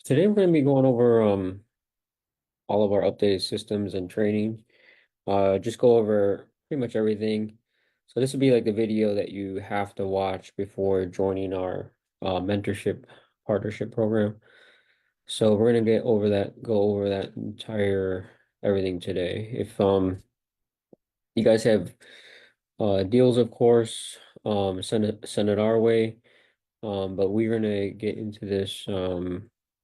Today we're going to be going over all of our updated systems and training. Just go over pretty much everything. So this would be like the video that you have to watch before joining our mentorship partnership program. So we're going to go over that entire everything today. If you guys have deals, of course, send it our way. But we're going to get into this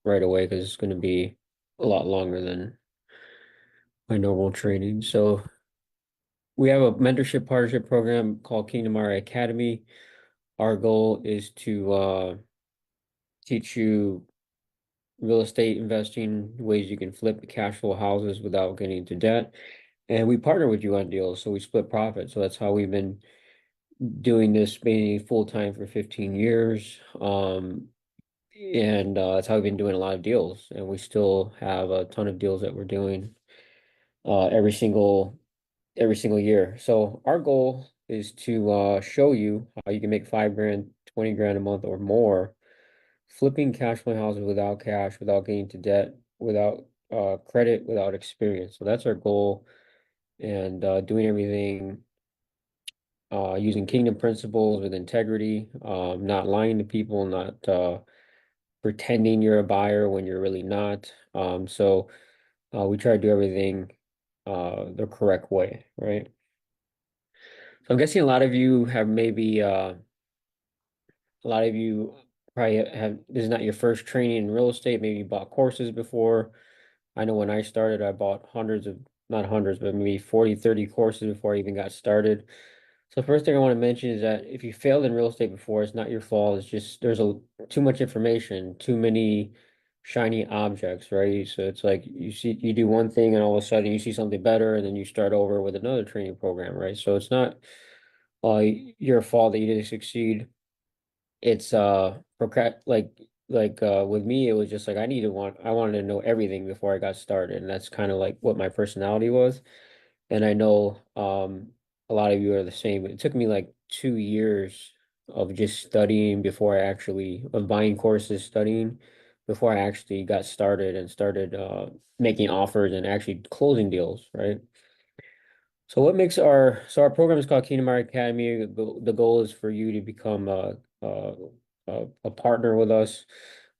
right away because it's going to be a lot longer than my normal training. So we have a mentorship partnership program called Kingdom RA Academy. Our goal is to teach you real estate investing, ways you can flip cash flow houses without getting into debt. And we partner with you on deals, so we split profit. So that's how we've been doing this, being full time for 15 years. And that's how we've been doing a lot of deals. And we still have a ton of deals that we're doing every single year. So our goal is to show you how you can make 5 grand, 20 grand a month or more, flipping cash flow houses without cash, without getting into debt, without credit, without experience. So that's our goal, and doing everything using kingdom principles with integrity, not lying to people, not pretending you're a buyer when you're really not. So we try to do everything the correct way, right? So I'm guessing a lot of you have maybe a lot of you probably have this is not your first training in real estate. Maybe you bought courses before. I know when I started, I bought hundreds of, not hundreds, but maybe 40, 30 courses before I even got started. So first thing I want to mention is that if you failed in real estate before, it's not your fault. It's just there's a too much information, too many shiny objects, right? So it's like you do one thing and all of a sudden you see something better and then you start over with another training program, right? So it's not your fault that you didn't succeed. It's with me it was just like I wanted to know everything before I got started, and that's kind of like what my personality was. And I know a lot of you are the same. It took me like 2 years of just studying before I actually of buying courses, studying before I actually got started and started making offers and actually closing deals, right? So our program is called Kingdom Heart Academy. The goal is for you to become a partner with us.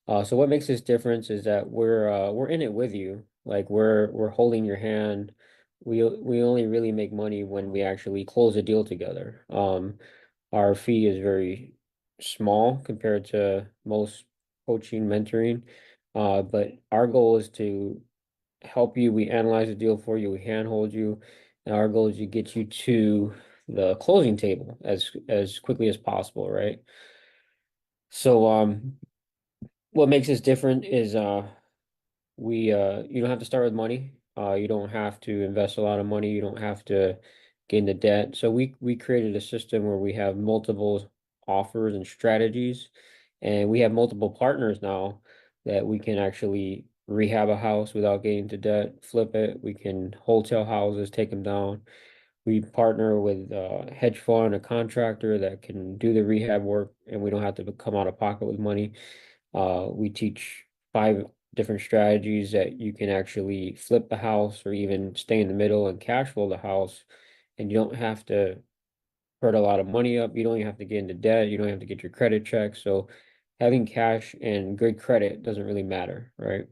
So what makes this difference is that we're in it with you. Like we're holding your hand. We only really make money when we actually close a deal together. Our fee is very small compared to most coaching, mentoring. But our goal is to help you. We analyze the deal for you. We handhold you. And our goal is to get you to the closing table as quickly as possible, right? So what makes us different is we you don't have to start with money. You don't have to invest a lot of money. You don't have to get into debt. So we created a system where we have multiple offers and strategies, and we have multiple partners now that we can actually rehab a house without getting into debt, flip it. We can wholesale houses, take them down. We partner with a hedge fund, a contractor that can do the rehab work, and we don't have to come out of pocket with money. We teach 5 different strategies that you can actually flip the house or even stay in the middle and cash flow the house. And you don't have to hurt a lot of money up. You don't even have to get into debt. You don't have to get your credit checked. So having cash and good credit doesn't really matter, right?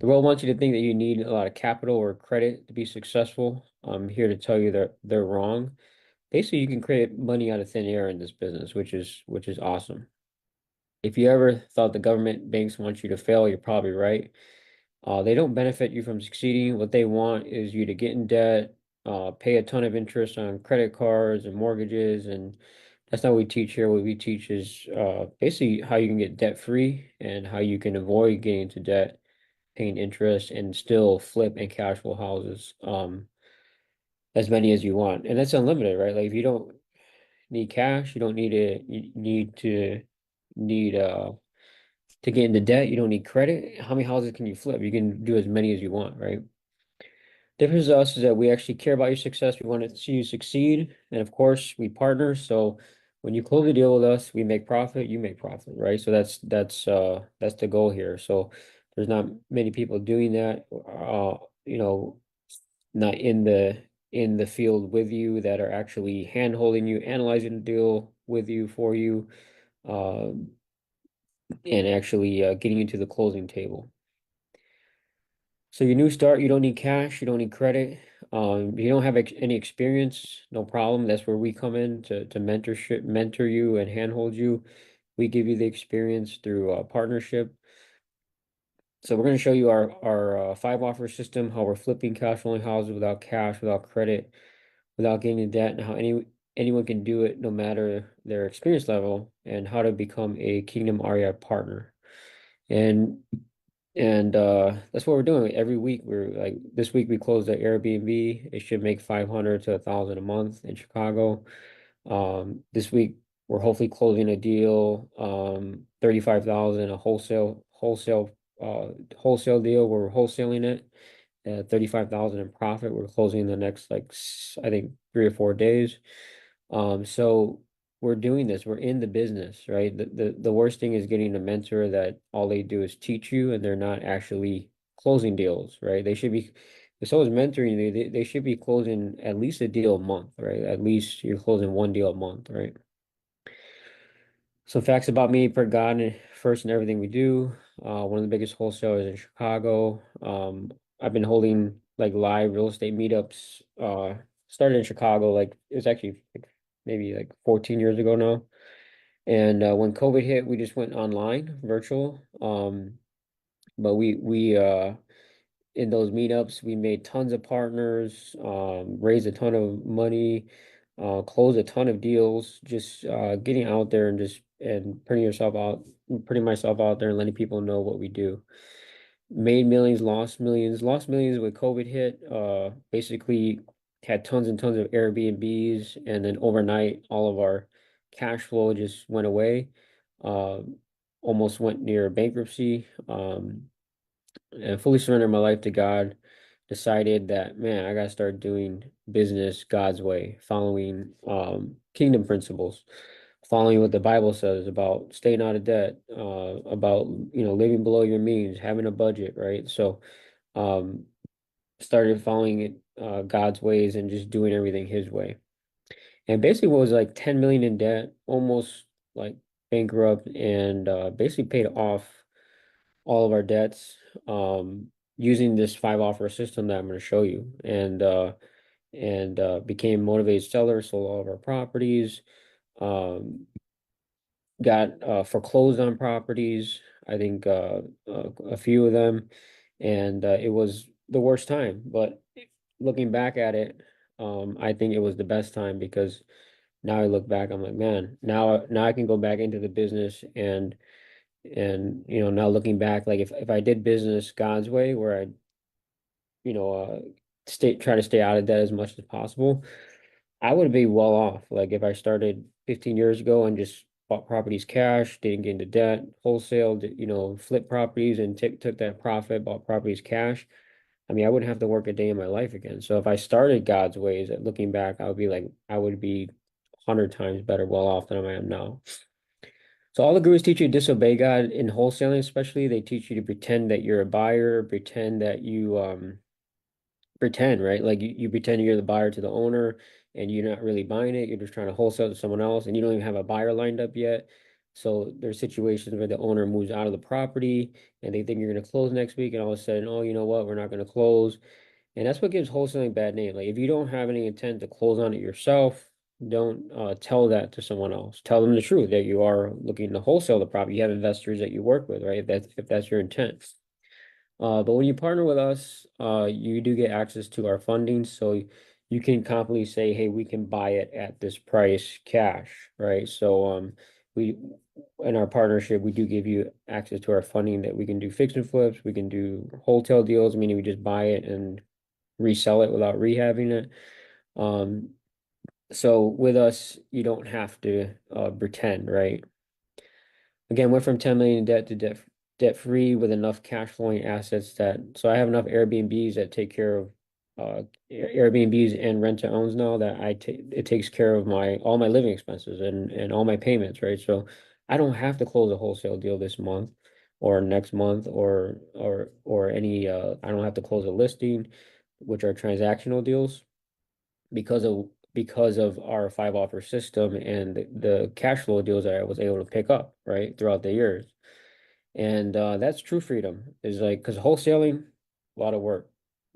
The world wants you to think that you need a lot of capital or credit to be successful. I'm here to tell you that they're wrong. Basically, you can create money out of thin air in this business, which is awesome. If you ever thought the government banks want you to fail, you're probably right. They don't benefit you from succeeding. What they want is you to get in debt, pay a ton of interest on credit cards and mortgages, and that's not what we teach here. What we teach is basically how you can get debt free and how you can avoid getting into debt, paying interest, and still flip and cash flow houses as many as you want. And that's unlimited, right? Like if you don't need cash, you don't need it, you need to get into debt, you don't need credit. How many houses can you flip? You can do as many as you want, right? Difference to us is that we actually care about your success. We want to see you succeed. And of course, we partner. So when you close a deal with us, we make profit, you make profit, right? So that's the goal here. So there's not many people doing that, you know, not in the field with you that are actually hand holding you, analyzing the deal with you for you, um, and actually getting you to the closing table. So your new start, you don't need cash, you don't need credit. You don't have ex any experience, no problem. That's where we come in to mentor you and handhold you. We give you the experience through partnership. So we're going to show you our five offer system, how we're flipping cash flowing houses without cash, without credit, without getting in debt, and how anyone can do it no matter their experience level, and how to become a Kingdom REI partner. And that's what we're doing every week. We're like this week we closed at Airbnb. It should make 500 to 1,000 a month in Chicago. This week we're hopefully closing a deal, 35,000, a wholesale deal where we're wholesaling it at 35,000 in profit. We're closing in the next I think 3 or 4 days. So we're doing this. We're in the business, right? The worst thing is getting a mentor that all they do is teach you and they're not actually closing deals, right? They should be, if someone's mentoring you, they should be closing at least a deal a month, right? At least you're closing one deal a month, right? Some facts about me per God and first in everything we do. One of the biggest wholesalers in Chicago. I've been holding like live real estate meetups. Started in Chicago, like it was actually like maybe like 14 years ago now. And when COVID hit, we just went online, virtual. But we in those meetups, we made tons of partners, raised a ton of money, closed a ton of deals, just getting out there and just and putting myself out there and letting people know what we do. Made millions, lost millions with COVID hit. Basically had tons and tons of Airbnbs, and then overnight, all of our cash flow just went away. Uh, Almost went near bankruptcy. And fully surrendered my life to God, decided that, man, I gotta start doing business God's way, following kingdom principles, following what the Bible says about staying out of debt, about living below your means, having a budget, right? So um started following it God's ways and just doing everything his way. And basically what was like 10 million in debt, almost like bankrupt, and basically paid off all of our debts using this five offer system that I'm going to show you, and became a motivated seller, sold all of our properties, um, got foreclosed on properties, I think a few of them, and it was the worst time. But looking back at it, I think it was the best time because now I look back, I'm like, man, now I can go back into the business and now looking back, like if I did business God's way, where I you know try to stay out of debt as much as possible, I would be well off. Like if I started 15 years ago and just bought properties cash, didn't get into debt, wholesaled, flip properties and took that profit, bought properties cash. I mean, I wouldn't have to work a day in my life again. So if I started God's ways, looking back, I would be 100 times better well off than I am now. So all the gurus teach you to disobey God in wholesaling, especially. They teach you to pretend that you're a buyer, pretend that you pretend, right? Like you pretend you're the buyer to the owner and you're not really buying it. You're just trying to wholesale to someone else and you don't even have a buyer lined up yet. So there's situations where the owner moves out of the property and they think you're going to close next week, and all of a sudden, oh, you know what? We're not going to close. And that's what gives wholesaling a bad name. Like if you don't have any intent to close on it yourself, don't tell that to someone else. Tell them the truth that you are looking to wholesale the property. You have investors that you work with, right? If that's your intent. But when you partner with us, you do get access to our funding, so you can confidently say, "Hey, we can buy it at this price, cash," right? So, we in our partnership, we do give you access to our funding that we can do fix and flips, we can do wholesale deals, meaning we just buy it and resell it without rehabbing it. Um, so with us, you don't have to pretend, right? Again, went from 10 million in debt to debt free with enough cash flowing assets that so I have enough Airbnbs that take care of Airbnbs and rent to owns now that I take it takes care of my all my living expenses and all my payments, right? So I don't have to close a wholesale deal this month or next month or any I don't have to close a listing, which are transactional deals because of our five offer system and the cash flow deals that I was able to pick up, right, throughout the years. And that's true freedom is like because wholesaling, a lot of work.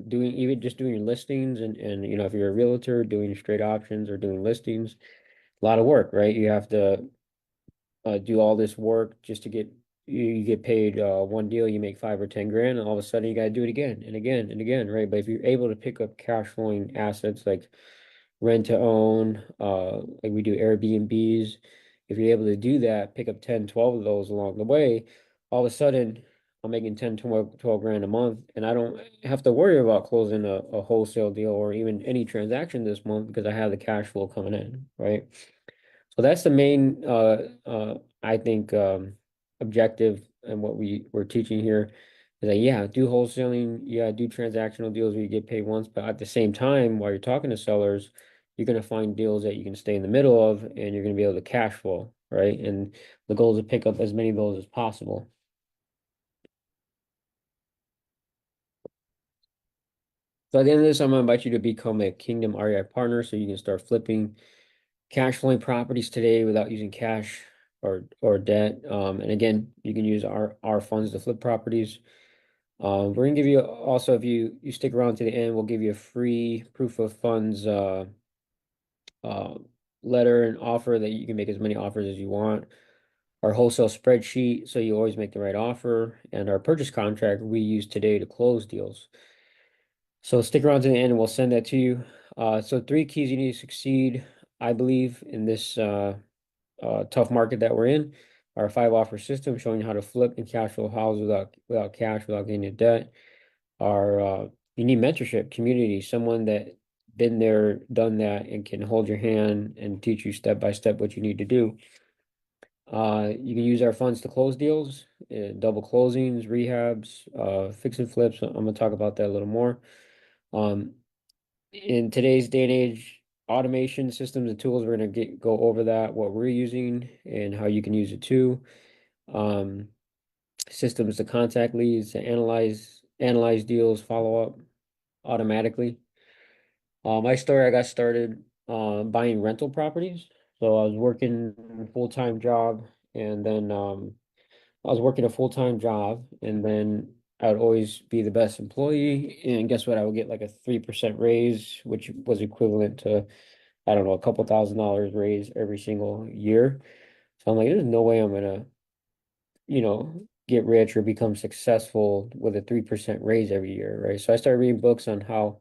Doing even just doing your listings and if you're a realtor doing straight options or doing listings, a lot of work, right? You have to do all this work just to get you get paid one deal, you make 5 or 10 grand, and all of a sudden you got to do it again and again and again, right? But if you're able to pick up cash flowing assets like rent to own, like we do Airbnbs. If you're able to do that, pick up 10, 12 of those along the way, all of a sudden I'm making 10, 12 grand a month, and I don't have to worry about closing a wholesale deal or even any transaction this month because I have the cash flow coming in, right? So that's the main, I think, objective and what we're teaching here is that, yeah, do wholesaling, yeah, do transactional deals where you get paid once, but at the same time, while you're talking to sellers, you're going to find deals that you can stay in the middle of and you're going to be able to cash flow, right? And the goal is to pick up as many of those as possible. So at the end of this, I'm going to invite you to become a Kingdom REI partner so you can start flipping cash flowing properties today without using cash or debt. And again, you can use our funds to flip properties. We're gonna give you also if you stick around to the end, we'll give you a free proof of funds uh letter and offer that you can make as many offers as you want. Our wholesale spreadsheet, so you always make the right offer, and our purchase contract we use today to close deals. So stick around to the end and we'll send that to you. So three keys you need to succeed, I believe, in this tough market that we're in. Our five offer system showing you how to flip and cash flow houses without cash, without getting into debt. Our you need mentorship, community, someone that been there, done that, and can hold your hand and teach you step by step what you need to do. You can use our funds to close deals, double closings, rehabs, fix and flips. I'm gonna talk about that a little more. Um, in today's day and age, automation systems and tools, we're gonna go over that, what we're using and how you can use it too. Um, Systems to contact leads, to analyze deals, follow up automatically. My story, I got started buying rental properties. So I was working a full-time job and then I was working a full-time job and then I would always be the best employee. And guess what? I would get like a 3% raise, which was equivalent to, I don't know, a couple $1,000 raise every single year. So I'm like, there's no way I'm gonna, get rich or become successful with a 3% raise every year, right? So I started reading books on how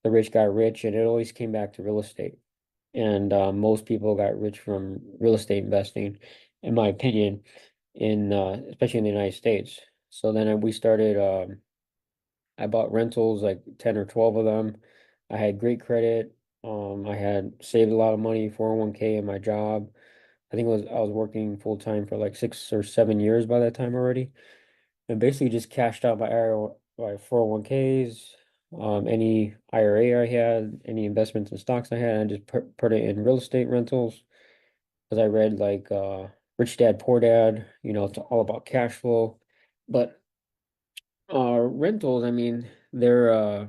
the rich got rich, and it always came back to real estate. And most people got rich from real estate investing, in my opinion, in especially in the United States. So then we started. I bought rentals, like 10 or 12 of them. I had great credit. I had saved a lot of money, 401k in my job. I think I was working full time for like 6 or 7 years by that time already, and basically just cashed out my 401ks, any IRA I had, any investments in stocks I had, and just put it in real estate rentals because I read like Rich Dad Poor Dad, it's all about cash flow. But rentals, I mean, they're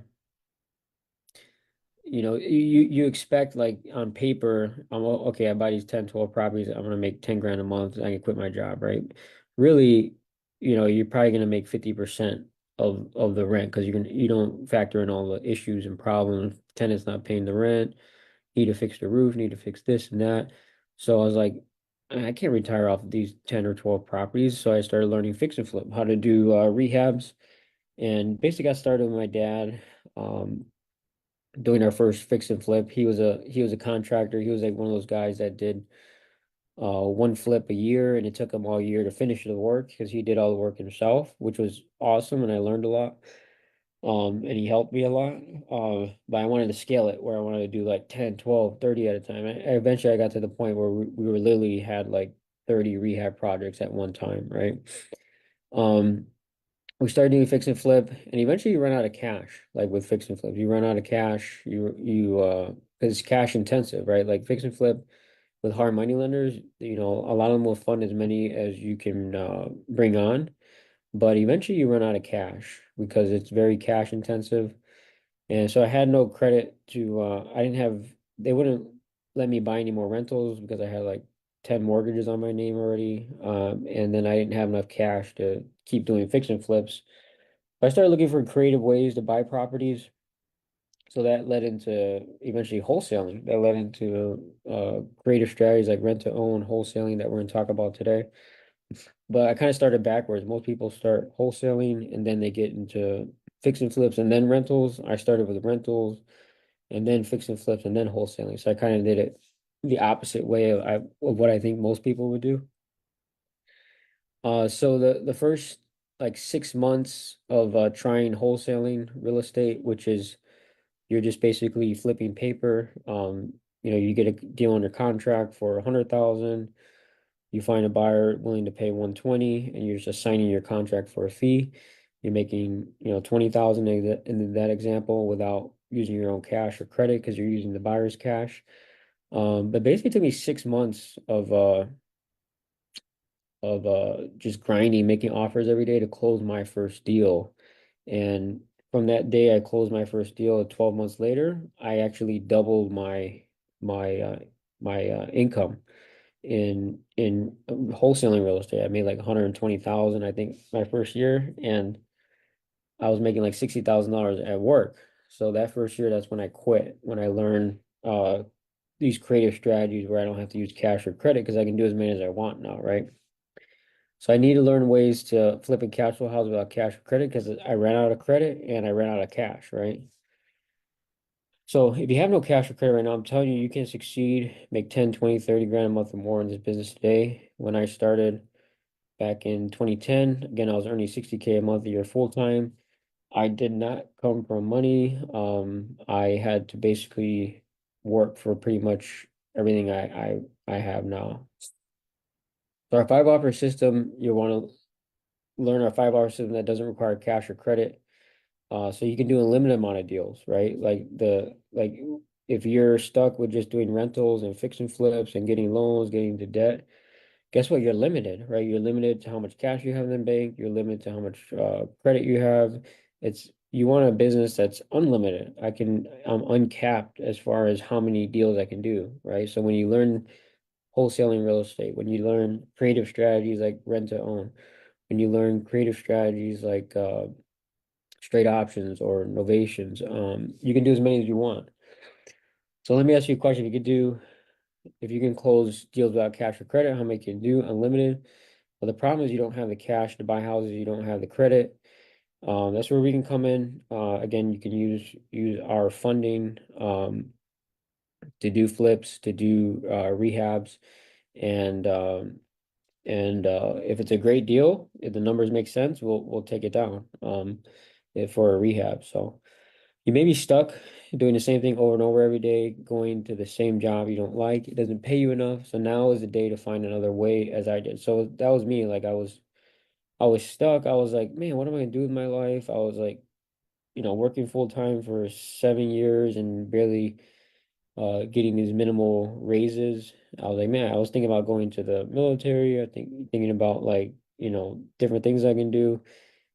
you expect like on paper, okay, I buy these 10, 12 properties, I'm gonna make 10 grand a month, I can quit my job, right? Really, you're probably gonna make 50% of the rent because you don't factor in all the issues and problems, tenants not paying the rent, need to fix the roof, need to fix this and that. So I was like, I can't retire off of these 10 or 12 properties. So I started learning fix and flip, how to do rehabs, and basically got started with my dad. Doing our first fix and flip. He was a contractor. He was like one of those guys that did one flip a year, and it took him all year to finish the work because he did all the work himself, which was awesome, and I learned a lot. And he helped me a lot. But I wanted to scale it where I wanted to do like 10, 12, 30 at a time. Eventually I got to the point where we were literally had like 30 rehab projects at one time, right? Um, we started doing fix and flip, and eventually you run out of cash. Like with fix and flip, you run out of cash. Because it's cash intensive, right? Like fix and flip with hard money lenders, a lot of them will fund as many as you can bring on, but eventually you run out of cash because it's very cash intensive. And so I had no credit to, I didn't have, they wouldn't let me buy any more rentals because I had like 10 mortgages on my name already. And then I didn't have enough cash to keep doing fix and flips. I started looking for creative ways to buy properties. So that led into eventually wholesaling. That led into creative strategies like rent to own, wholesaling that we're going to talk about today. But I kind of started backwards. Most people start wholesaling and then they get into fix and flips and then rentals. I started with rentals and then fix and flips and then wholesaling. So I kind of did it the opposite way of what I think most people would do. So the first like 6 months of trying wholesaling real estate, which is you're just basically flipping paper. You get a deal under contract for 100,000. You find a buyer willing to pay 120, and you're just signing your contract for a fee. You're making, 20,000 in that example without using your own cash or credit because you're using the buyer's cash. But basically it took me 6 months of just grinding, making offers every day to close my first deal. And from that day I closed my first deal, 12 months later, I actually doubled my income in wholesaling real estate. I made like 120,000, I think, my first year, and I was making like $60,000 at work. So that first year, that's when I quit, when I learned these creative strategies where I don't have to use cash or credit because I can do as many as I want now, right? So I need to learn ways to flip and cash flow houses without cash or credit because I ran out of credit and I ran out of cash, right? So if you have no cash or credit right now, I'm telling you, you can succeed, make 10, 20, 30 grand a month or more in this business today. When I started back in 2010, again, I was earning 60K a month a year full time. I did not come from money. I had to basically work for pretty much everything I have now. So our 5 offer system, you want to learn our 5 offer system that doesn't require cash or credit. So you can do a limited amount of deals, right? Like if you're stuck with just doing rentals and fix and flips and getting loans, getting into debt, guess what? You're limited, right? You're limited to how much cash you have in the bank. You're limited to how much credit you have. You want a business that's unlimited. I'm uncapped as far as how many deals I can do, right? So when you learn wholesaling real estate, when you learn creative strategies like rent to own, when you learn creative strategies like straight options or novations, you can do as many as you want. So let me ask you a question. If you can close deals without cash or credit, how many can you do? Unlimited. Well, the problem is you don't have the cash to buy houses, you don't have the credit. That's where we can come in. Again, you can use our funding to do flips, to do rehabs, and if it's a great deal, if the numbers make sense, we'll take it down for a rehab. So you may be stuck doing the same thing over and over every day, going to the same job you don't like. It doesn't pay you enough. So now is the day to find another way, as I did. So that was me. Like I was stuck. I was like, man, what am I gonna do with my life? I was like, working full time for 7 years and barely getting these minimal raises. I was like, man, I was thinking about going to the military. I think thinking about like, different things I can do.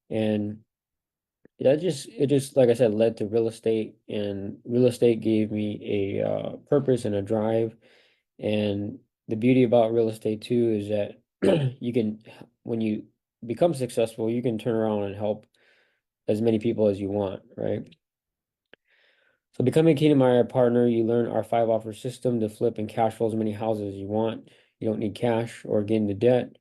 And it just like I said led to real estate, and real estate gave me a purpose and a drive. And the beauty about real estate too is that you can, when you become successful, you can turn around and help as many people as you want, right? So becoming a Kingdom Meyer partner, you learn our 5 offer system to flip and cash flow as many houses as you want. You don't need cash or get into debt,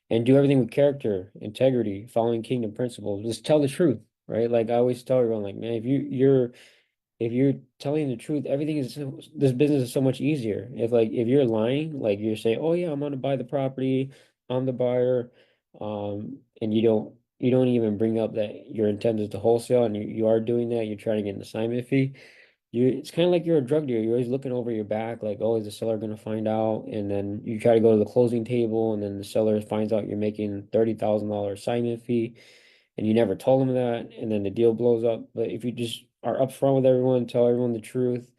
and do everything with character, integrity, following kingdom principles. Just tell the truth, right? Like I always tell everyone, like, man, if you're telling the truth, this business is so much easier. If you're lying, like you're saying, oh yeah, I'm gonna buy the property, I'm the buyer, and you don't even bring up that your intent is to wholesale, and you are doing that, you're trying to get an assignment fee. It's kind of like you're a drug dealer. You're always looking over your back, like, oh, is the seller going to find out? And then you try to go to the closing table, and then the seller finds out you're making $30,000 assignment fee, and you never told them that, and then the deal blows up. But if you just are upfront with everyone, tell everyone the truth,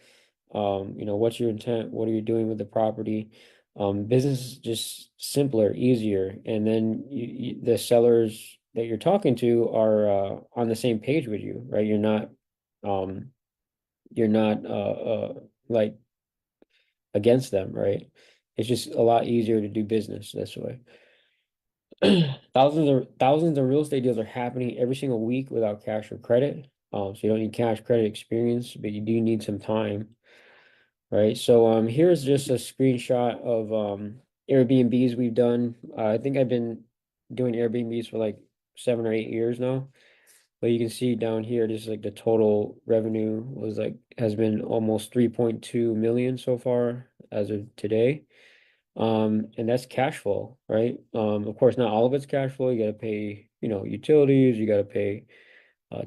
what's your intent, what are you doing with the property, business is just simpler, easier, and then the sellers that you're talking to are on the same page with you, right? Um, you're not like against them, right? It's just a lot easier to do business this way. Thousands of real estate deals are happening every single week without cash or credit. So you don't need cash credit experience, but you do need some time, right? So here's just a screenshot of Airbnbs we've done. I think I've been doing Airbnbs for like 7 or 8 years now. But you can see down here, just like the total revenue has been almost 3.2 million so far as of today. And that's cash flow, right? Of course, not all of it's cash flow. You got to pay, utilities, you got to pay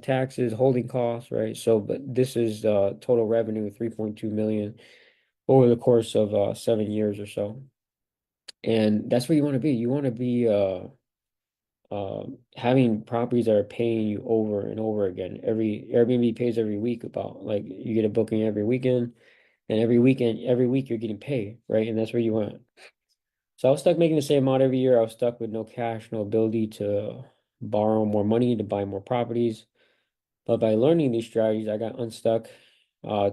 taxes, holding costs, right? So, but this is total revenue, 3.2 million over the course of 7 years or so. And that's where you want to be. You want to be having properties that are paying you over and over again. Every Airbnb pays every week about like you get a booking every weekend, and every weekend, every week you're getting paid, right? And that's where you want. So I was stuck making the same amount every year. I was stuck with no cash, no ability to borrow more money to buy more properties. But by learning these strategies, I got unstuck.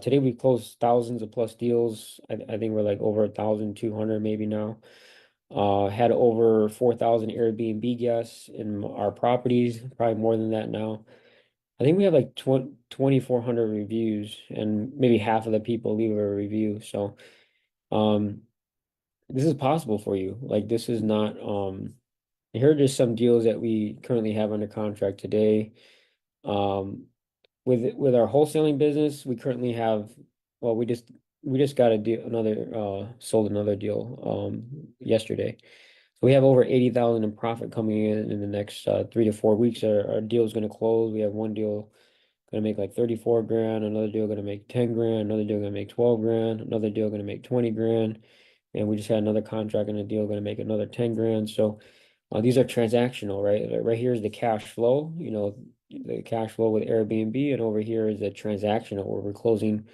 Today we closed thousands of plus deals. I think we're like over 1,200 maybe now. Had over 4,000 Airbnb guests in our properties, probably more than that now. I think we have like 2,400 reviews, and maybe half of the people leave a review. So, um, this is possible for you. Like this is not here are just some deals that we currently have under contract today. Um, with our wholesaling business, we currently have well, we just got a deal another sold another deal yesterday. So we have over 80,000 in profit coming in the next 3 to 4 weeks. Our deal is going to close. We have one deal going to make like 34 grand, another deal going to make 10 grand, another deal going to make 12 grand, another deal going to make 20 grand. And we just had another contract and a deal going to make another 10 grand. So these are transactional, right? Right here is the cash flow, the cash flow with Airbnb. And over here is the transactional where we're closing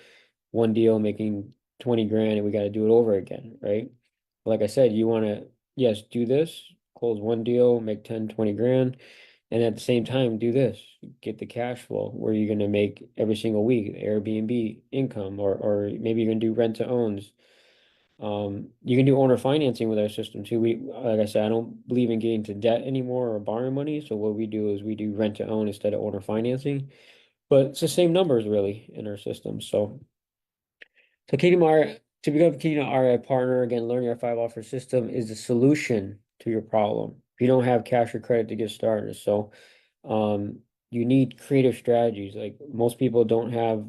one deal, making 20 grand, and we got to do it over again, right? Like I said, you want to, yes, do this, close one deal, make 10, 20 grand. And at the same time, do this, get the cash flow where you're going to make every single week Airbnb income, or maybe you're going to do rent to owns. You can do owner financing with our system too. Like I said, I don't believe in getting to debt anymore or borrowing money. So what we do is we do rent to own instead of owner financing, but it's the same numbers really in our system. So to become a Kingdom RI partner, again, learning our 5 offer system is the solution to your problem. If you don't have cash or credit to get started, so um, you need creative strategies. Like most people don't have,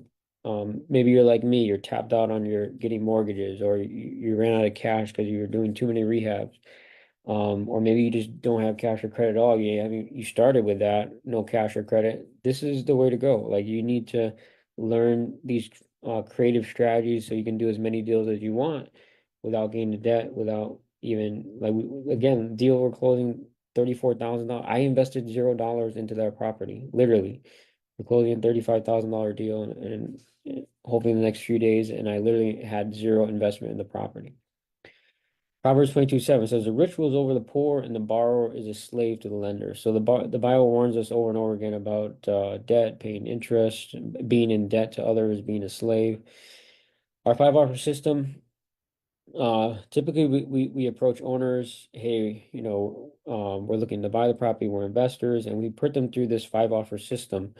maybe you're like me, you're tapped out on your getting mortgages, or you ran out of cash because you were doing too many rehabs. Or maybe you just don't have cash or credit at all. I mean, you started with that, no cash or credit. This is the way to go. Like you need to learn these creative strategies so you can do as many deals as you want without getting into debt, without even like again, deal we're closing $34,000. I invested $0 into that property, literally. We're closing a $35,000 deal and hopefully in the next few days, and I literally had zero investment in the property. Proverbs 22:7 says, "The rich rules over the poor, and the borrower is a slave to the lender." So the Bible warns us over and over again about debt, paying interest, being in debt to others, being a slave. Our 5 offer system, typically we approach owners, hey, we're looking to buy the property, we're investors, and we put them through this 5 offer system.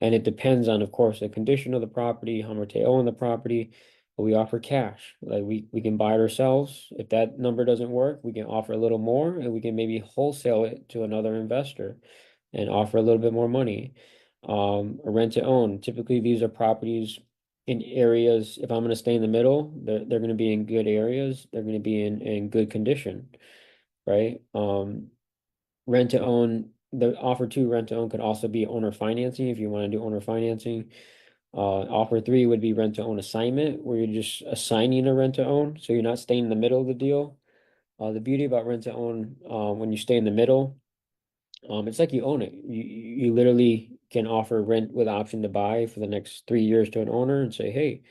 And it depends on, of course, the condition of the property, how much they own the property. But we offer cash. Like we can buy it ourselves. If that number doesn't work, we can offer a little more, and we can maybe wholesale it to another investor and offer a little bit more money. A rent to own. Typically, these are properties in areas. If I'm going to stay in the middle, they're going to be in good areas. They're going to be in good condition, right? Rent to own. The offer two rent to own could also be owner financing if you want to do owner financing. Offer three would be rent to own assignment, where you're just assigning a rent to own, so you're not staying in the middle of the deal. The beauty about rent to own, when you stay in the middle, It's like you own it. You literally can offer rent with option to buy for the next 3 years to an owner and say, hey,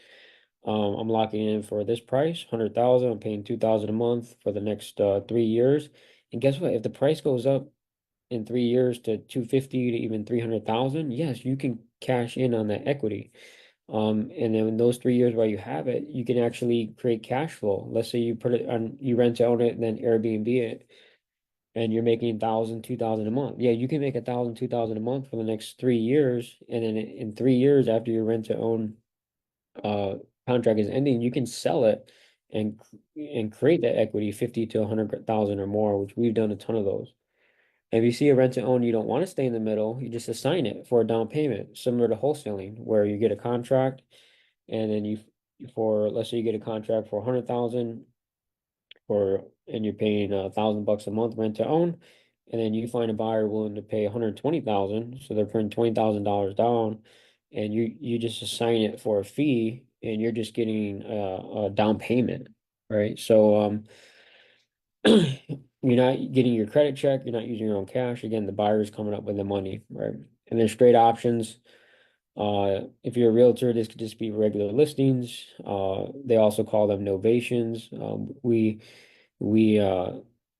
I'm locking in for this price, 100,000. I'm paying 2,000 a month for the next 3 years. And guess what? If the price goes up in 3 years to 250 to even 300,000, yes, you can cash in on that equity. And then in those 3 years while you have it, you can actually create cash flow. Let's say you put it on, you rent to own it and then Airbnb it, and you're making 1,000, 2,000 a month. Yeah, you can make 1,000, 2,000 a month for the next 3 years. And then in 3 years after your rent to own uh contract is ending, you can sell it and create that equity 50 to 100,000 or more, which we've done a ton of those. If you see a rent to own, you don't want to stay in the middle, you just assign it for a down payment, similar to wholesaling, where you get a contract and then for let's say you get a contract for 100,000 for and you're paying $1,000 a month rent to own, and then you find a buyer willing to pay 120,000, so they're putting $20,000 down, and you just assign it for a fee, and you're just getting a down payment, right? So you're not getting your credit check, you're not using your own cash. Again, the buyer is coming up with the money, right? And then straight options. If you're a realtor, this could just be regular listings. They also call them novations. We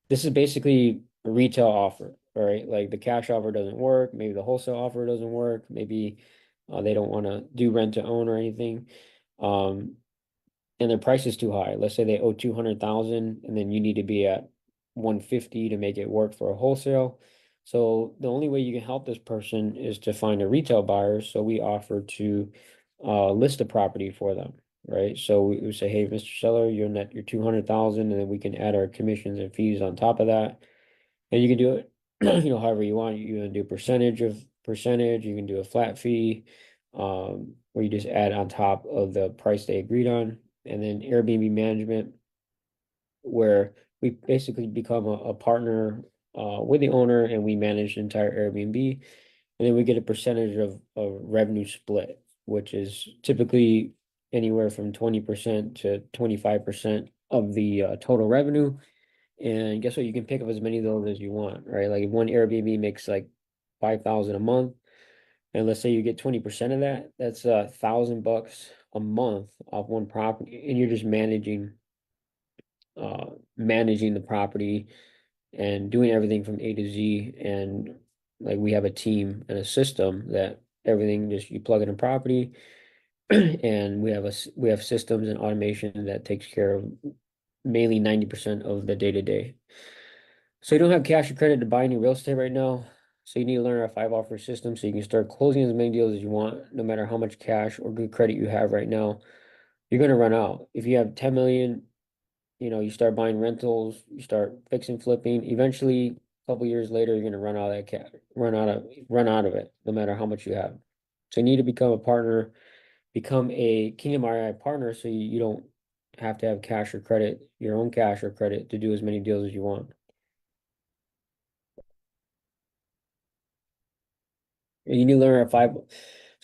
this is basically a retail offer, all right? Like the cash offer doesn't work, maybe the wholesale offer doesn't work, maybe they don't want to do rent to own or anything. Um, and their price is too high. Let's say they owe 200,000 and then you need to be at 150 to make it work for a wholesale. So the only way you can help this person is to find a retail buyer. So we offer to list a property for them, right? So we say, hey, Mr. Seller, you're net your 200,000, and then we can add our commissions and fees on top of that. And you can do it, however you want. You can do percentage, you can do a flat fee, where you just add on top of the price they agreed on. And then Airbnb management, where we basically become a partner with the owner and we manage the entire Airbnb. And then we get a percentage of revenue split, which is typically anywhere from 20% to 25% of the total revenue. And guess what? You can pick up as many of those as you want, right? Like if one Airbnb makes like 5,000 a month, and let's say you get 20% of that, that's $1,000 a month off one property, and you're just managing the property and doing everything from A to Z. And like we have a team and a system that everything just you plug in a property, and we have systems and automation that takes care of mainly 90% of the day to day. So you don't have cash or credit to buy any real estate right now. So you need to learn our 5 offer system so you can start closing as many deals as you want, no matter how much cash or good credit you have right now. You're gonna run out. If you have 10 million, you start buying rentals, you start fixing, flipping. Eventually, a couple years later, you're gonna run out of that cash, run out of it, no matter how much you have. So you need to become a partner, become a Kingdom REI partner, so you don't have to have cash or credit, your own cash or credit to do as many deals as you want. You need to learn our five. So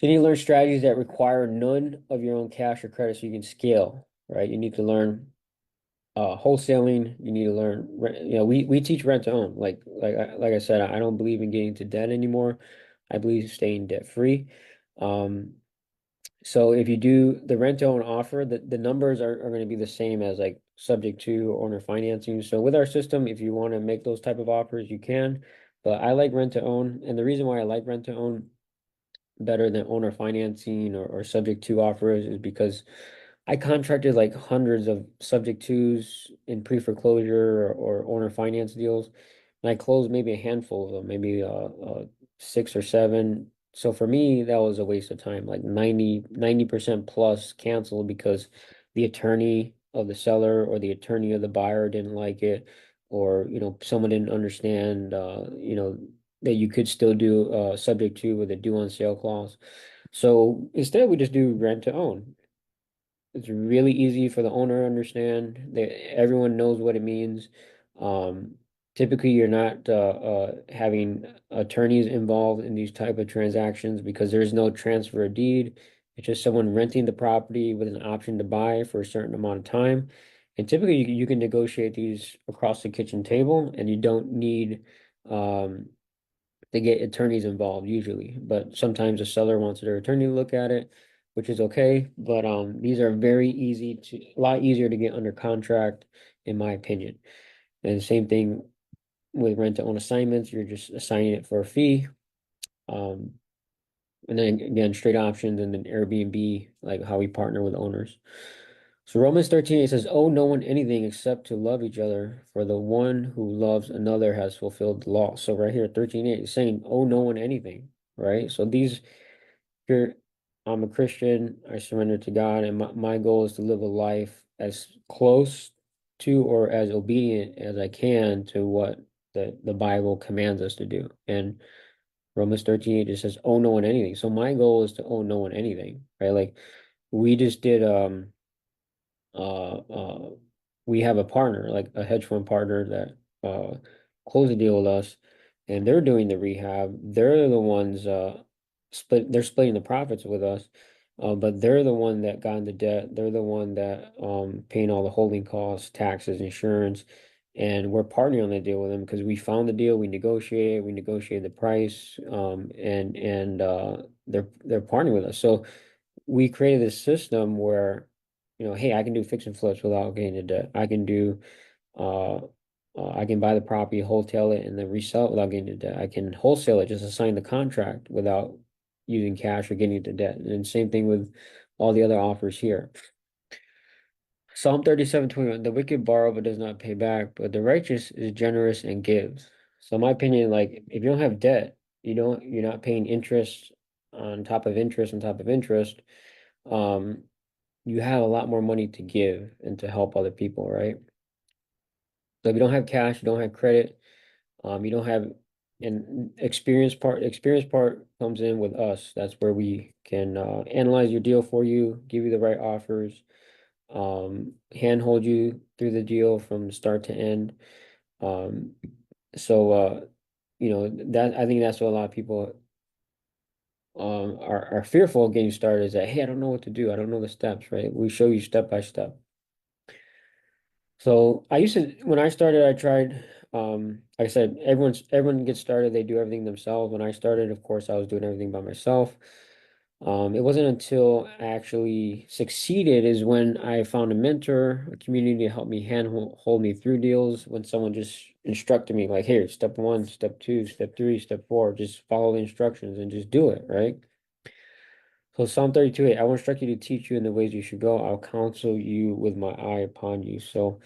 you need to learn strategies that require none of your own cash or credit so you can scale, right? You need to learn wholesaling. You need to learn, we teach rent to own. Like I said, I don't believe in getting to debt anymore. I believe staying debt free. Um, so if you do the rent to own offer, the numbers are going to be the same as like subject to owner financing. So with our system, if you want to make those type of offers, you can. But I like rent to own, and the reason why I like rent to own better than owner financing or subject to offers is because I contracted like hundreds of subject twos in pre-foreclosure or owner finance deals, and I closed maybe a handful of them, maybe 6 or 7. So for me, that was a waste of time, like 90% plus canceled because the attorney of the seller or the attorney of the buyer didn't like it, or someone didn't understand that you could still do subject to with a due on sale clause. So instead, we just do rent to own. It's really easy for the owner to understand. Everyone knows what it means. Um, Typically, you're not having attorneys involved in these type of transactions because there's no transfer of deed. It's just someone renting the property with an option to buy for a certain amount of time. And typically, you can negotiate these across the kitchen table, and you don't need um, they get attorneys involved usually, but sometimes the seller wants their attorney to look at it, which is okay. But these are very easy to a lot easier to get under contract, in my opinion. And same thing with rent to own assignments, you're just assigning it for a fee. Um, and then again, straight options and then Airbnb, like how we partner with owners. So Romans 13, it says, owe no one anything except to love each other, for the one who loves another has fulfilled the law. So right here, 13:8 is saying, owe no one anything, right? So these here, I'm a Christian, I surrender to God, and my goal is to live a life as close to or as obedient as I can to what the Bible commands us to do. And Romans 13:8 just says, owe no one anything. So my goal is to owe no one anything, right? Like we just did uh uh we have a partner, like a hedge fund partner that closed a deal with us and they're doing the rehab. They're the ones they're splitting the profits with us. But they're the one that got into debt. They're the one that paying all the holding costs, taxes, insurance, and we're partnering on the deal with them because we found the deal, we negotiated the price, and they're partnering with us. So we created this system where, hey, I can do fix and flips without getting into debt. I can do, uh, I can buy the property, wholesale it, and then resell it without getting into debt. I can wholesale it, just assign the contract without using cash or getting into debt. And same thing with all the other offers here. Psalm 37:21, the wicked borrow but does not pay back, but the righteous is generous and gives. So in my opinion, like if you don't have debt, you're not paying interest on top of interest on top of interest. Um, you have a lot more money to give and to help other people, right? So if you don't have cash, you don't have credit, you don't have an experience part comes in with us. That's where we can analyze your deal for you, give you the right offers, handhold you through the deal from start to end. Um, so that I think that's what a lot of people are fearful of getting started is that, hey, I don't know what to do. I don't know the steps, right? We show you step by step. So I used to when I started, I tried like I said, everyone gets started, they do everything themselves. When I started, of course, I was doing everything by myself. It wasn't until I actually succeeded is when I found a mentor, a community to help me hold me through deals. When someone just instructed me, like, here, step one, step two, step three, step four, just follow the instructions and just do it, right? So Psalm 32:8, I will instruct you to teach you in the ways you should go. I'll counsel you with my eye upon you. So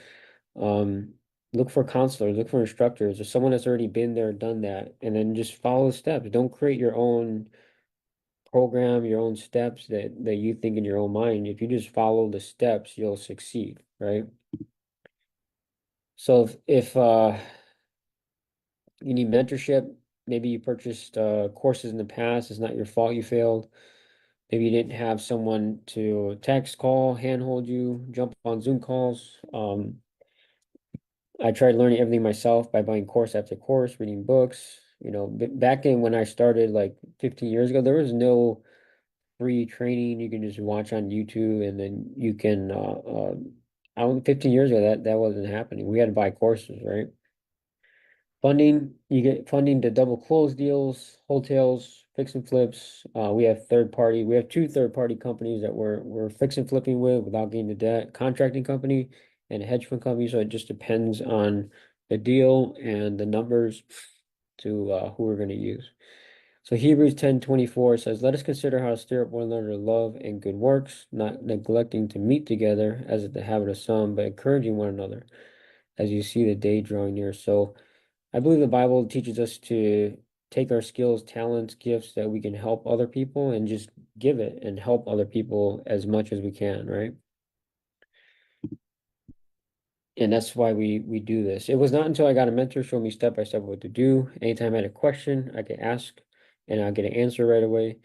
um, look for counselors, look for instructors, or someone that's already been there, done that, and then just follow the steps. Don't create your own program, your own steps that you think in your own mind. If you just follow the steps, you'll succeed, right? So if you need mentorship, maybe you purchased courses in the past, it's not your fault you failed. Maybe you didn't have someone to text, call, handhold you, jump on Zoom calls. I tried learning everything myself by buying course after course, reading books. Back in when I started like 15 years ago, there was no free training you can just watch on YouTube and then you can I don't 15 years ago that wasn't happening. We had to buy courses, right? Funding, you get funding to double close deals, hotels, fix and flips. We have two third-party companies that we're fix and flipping with without getting the debt, contracting company and a hedge fund company. So it just depends on the deal and the numbers to who we're going to use. So Hebrews 10:24 says, let us consider how to stir up one another to love and good works, not neglecting to meet together as is the habit of some, but encouraging one another as you see the day drawing near. So I believe the Bible teaches us to take our skills, talents, gifts that we can help other people and just give it and help other people as much as we can, right? And that's why we do this. It was not until I got a mentor show me step by step what to do. Anytime I had a question, I could ask and I'll get an answer right away.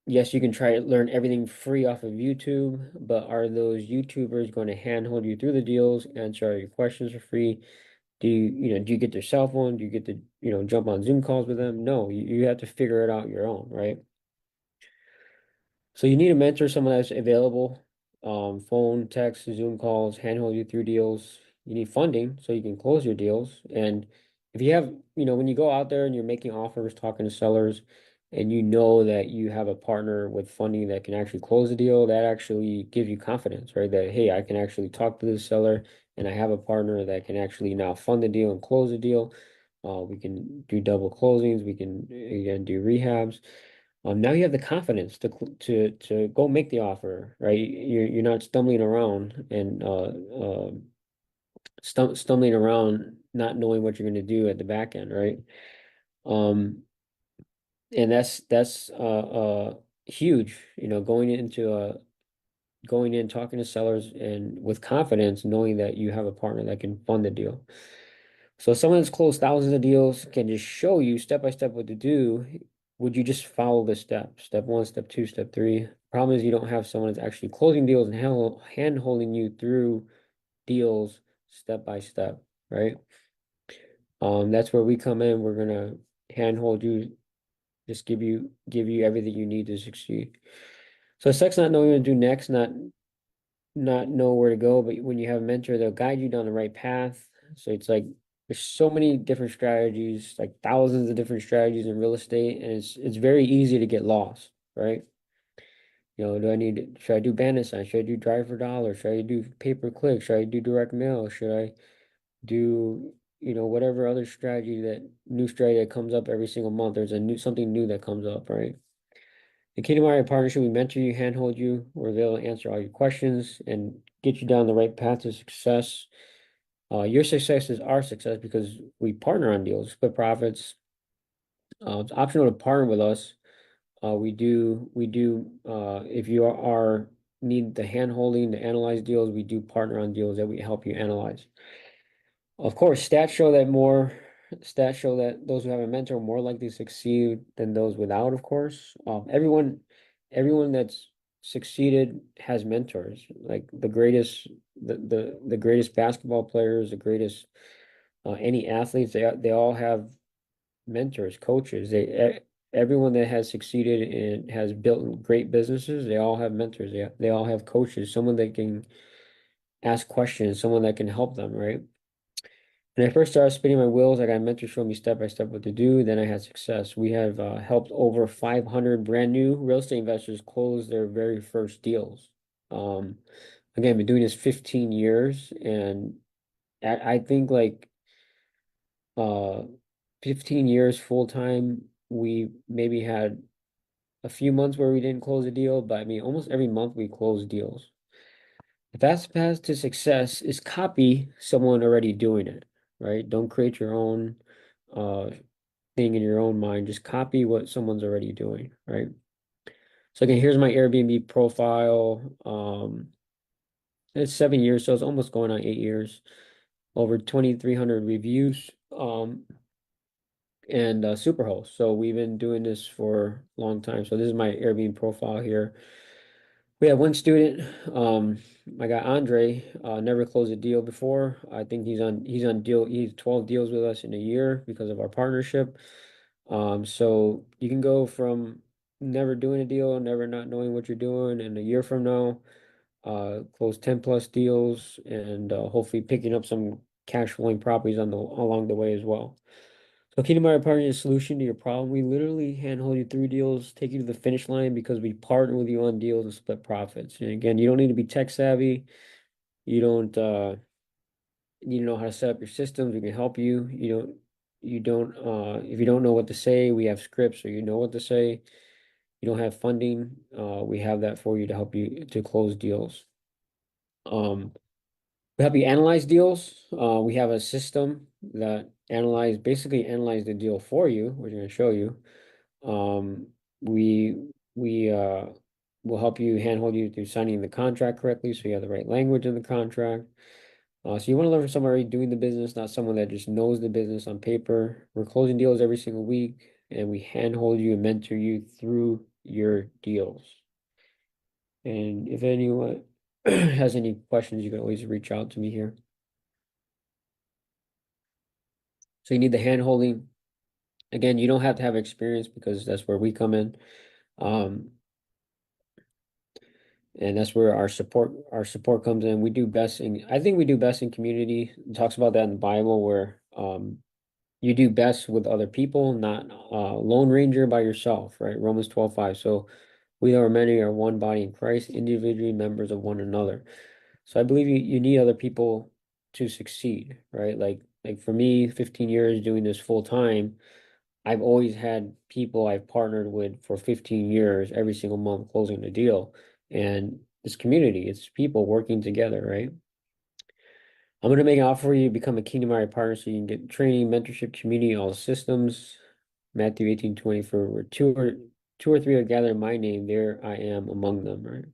Yes, you can try to learn everything free off of YouTube, but are those YouTubers going to handhold you through the deals, answer all your questions for free? Do you get their cell phone? Do you get to, jump on Zoom calls with them? No, you have to figure it out your own, right? So you need a mentor, someone that's available, phone, text, Zoom calls, handhold you through deals. You need funding so you can close your deals. And if you have, when you go out there and you're making offers, talking to sellers, and you know that you have a partner with funding that can actually close the deal, that actually gives you confidence, right? That, hey, I can actually talk to the seller and I have a partner that can actually now fund the deal and close the deal. We can do double closings. We can, again, do rehabs. Now you have the confidence to go make the offer, right? You're not stumbling around and stumbling around, not knowing what you're going to do at the back end, right? Um, and that's huge, going in, talking to sellers and with confidence, knowing that you have a partner that can fund the deal. So someone that's closed thousands of deals can just show you step by step what to do. Would you just follow the steps? Step one, step two, step three. Problem is you don't have someone that's actually closing deals and hand holding you through deals step by step, right? That's where we come in. We're gonna handhold you, just give you everything you need to succeed. So it sucks not knowing what to do next, not know where to go, but when you have a mentor, they'll guide you down the right path. So it's like there's so many different strategies, like thousands of different strategies in real estate, and it's very easy to get lost, right? Should I do bandit sign? Should I do drive for dollar? Should I do pay per click? Should I do direct mail? Should I do, whatever other new strategy that comes up every single month? There's something new that comes up, right? The Kingdom Area Partnership, we mentor you, handhold you, we're available to answer all your questions and get you down the right path to success. Your success is our success because we partner on deals, split profits. It's optional to partner with us. If you need the hand holding to analyze deals, we do partner on deals that we help you analyze. Of course, stats show that those who have a mentor are more likely to succeed than those without, of course. Everyone that's succeeded has mentors. Like the greatest basketball players, the greatest any athletes, they all have mentors, coaches. Everyone that has succeeded and has built great businesses, they all have mentors. They all have coaches, someone that can ask questions, someone that can help them, right? When I first started spinning my wheels, I got a mentor showing me step by step what to do. Then I had success. We have helped over 500 brand new real estate investors close their very first deals. Um, Again, I've been doing this 15 years, and I think like uh, 15 years full time. We maybe had a few months where we didn't close a deal, but I mean, almost every month we close deals. The fast path to success is copy someone already doing it, right? Don't create your own uh thing in your own mind. Just copy what someone's already doing, right? So again, here's my Airbnb profile. It's 7 years, so it's almost going on 8 years. Over 2,300 reviews. And Superhost. So we've been doing this for a long time. So this is my Airbnb profile here. We have one student, my guy Andre, never closed a deal before. I think he's 12 deals with us in a year because of our partnership. So you can go from never doing a deal, never not knowing what you're doing, and a year from now, close 10 plus deals and hopefully picking up some cash flowing properties along the way as well. So Kingdom Hearts Partner is a solution to your problem. We literally handhold you through deals, take you to the finish line because we partner with you on deals and split profits. And again, you don't need to be tech savvy. You don't need to know how to set up your systems. We can help you. You don't if you don't know what to say, we have scripts so you know what to say. You don't have funding, we have that for you to help you to close deals. We help you analyze deals. We have a system that basically analyze the deal for you, which I'm going to show you. We will help you handhold you through signing the contract correctly, so you have the right language in the contract. So you want to learn from someone already doing the business, not someone that just knows the business on paper. We're closing deals every single week, and we handhold you and mentor you through your deals. And if anyone has any questions, you can always reach out to me here. So you need the hand holding. Again, you don't have to have experience because that's where we come in. Um, and that's where our support comes in. I think we do best in community. It talks about that in the Bible where you do best with other people, not lone ranger by yourself, right? Romans 12:5. So we are many are one body in Christ, individually members of one another. So I believe you need other people to succeed, right? Like for me, 15 years doing this full time, I've always had people I've partnered with for 15 years, every single month closing the deal. And it's community, it's people working together, right? I'm going to make an offer for you to become a Kingdom Hearts partner so you can get training, mentorship, community, all systems. Matthew 18:20, for where two or three are gathered in my name, there I am among them, right?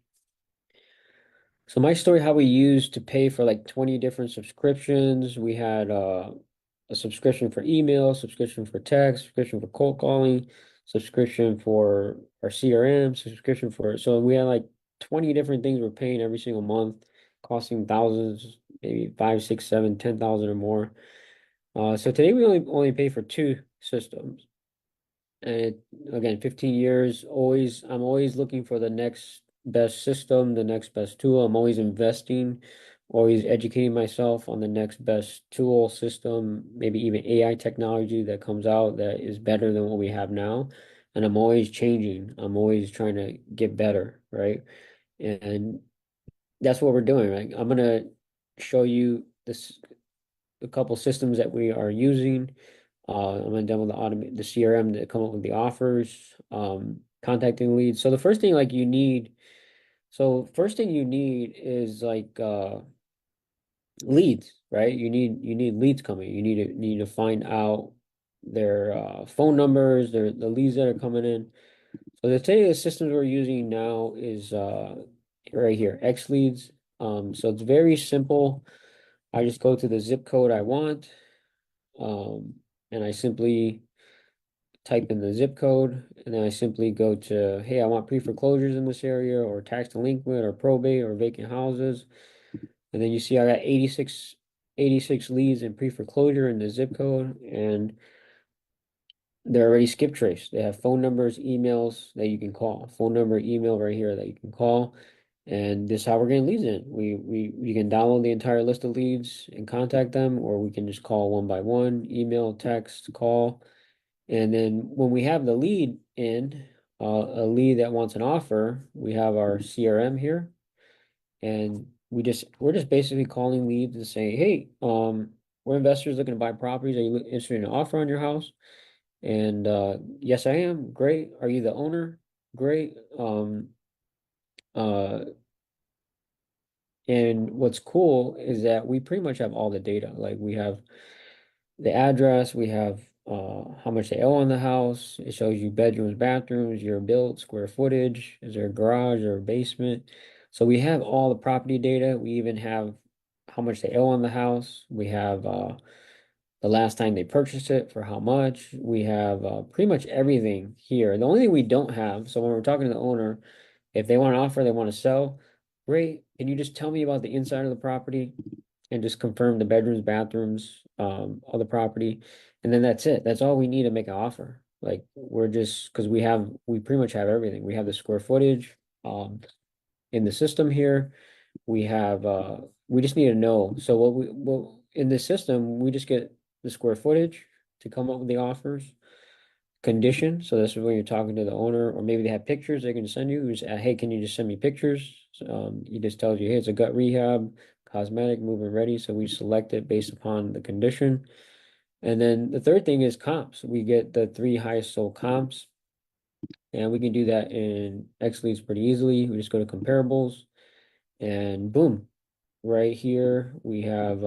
So my story, how we used to pay for like 20 different subscriptions. We had a subscription for email, subscription for text, subscription for cold calling, subscription for our CRM, subscription for, so we had like 20 different things we're paying every single month, costing thousands, maybe five, six, seven, 10,000 or more. So today we only pay for two systems. And again, 15 years, I'm always looking for the next best system, the next best tool. I'm always investing, always educating myself on the next best tool, system, maybe even AI technology that comes out that is better than what we have now. And I'm always changing. I'm always trying to get better, right? And that's what we're doing, right? I'm gonna show you this a couple systems that we are using. I'm gonna demo the CRM to come up with the offers, contacting leads. So the first thing like you need, so first thing you need is like leads, right? You need leads coming. You need to find out their phone numbers, the leads that are coming in. So the today the systems we're using now is right here, X leads. So it's very simple. I just go to the zip code I want, um, and I simply type in the zip code, and then I simply go to, hey, I want pre-foreclosures in this area, or tax delinquent, or probate, or vacant houses. And then you see I got 86 leads in pre-foreclosure in the zip code, and they're already skip traced. They have phone numbers, emails that you can call. Phone number, email right here that you can call. And this is how we're getting leads in. We can download the entire list of leads and contact them, or we can just call one by one, email, text, call. And then when we have the lead in, a lead that wants an offer, we have our CRM here, and we're just basically calling leads and saying, hey, we're investors looking to buy properties. Are you interested in an offer on your house? And yes, I am. Great. Are you the owner? Great. Uh, and what's cool is that we pretty much have all the data. Like we have the address, we have how much they owe on the house. It shows you bedrooms, bathrooms, your built, square footage, is there a garage or a basement? So we have all the property data. We even have how much they owe on the house. We have the last time they purchased it, for how much. We have pretty much everything here. The only thing we don't have, so when we're talking to the owner, if they want to offer, they want to sell, great. Can you just tell me about the inside of the property and just confirm the bedrooms, bathrooms, of the property? And then that's it. That's all we need to make an offer. Like we're just, because we pretty much have everything. We have the square footage in the system here. We just need to know. So what in this system, we just get the square footage to come up with the offers, condition. So this is when you're talking to the owner, or maybe they have pictures they can send you. You just, hey, can you just send me pictures? He just tells you, hey, it's a gut rehab, cosmetic, move-in ready. So we select it based upon the condition. And then the third thing is comps. We get the three highest sold comps, and we can do that in XLeads pretty easily. We just go to comparables, and boom, right here we have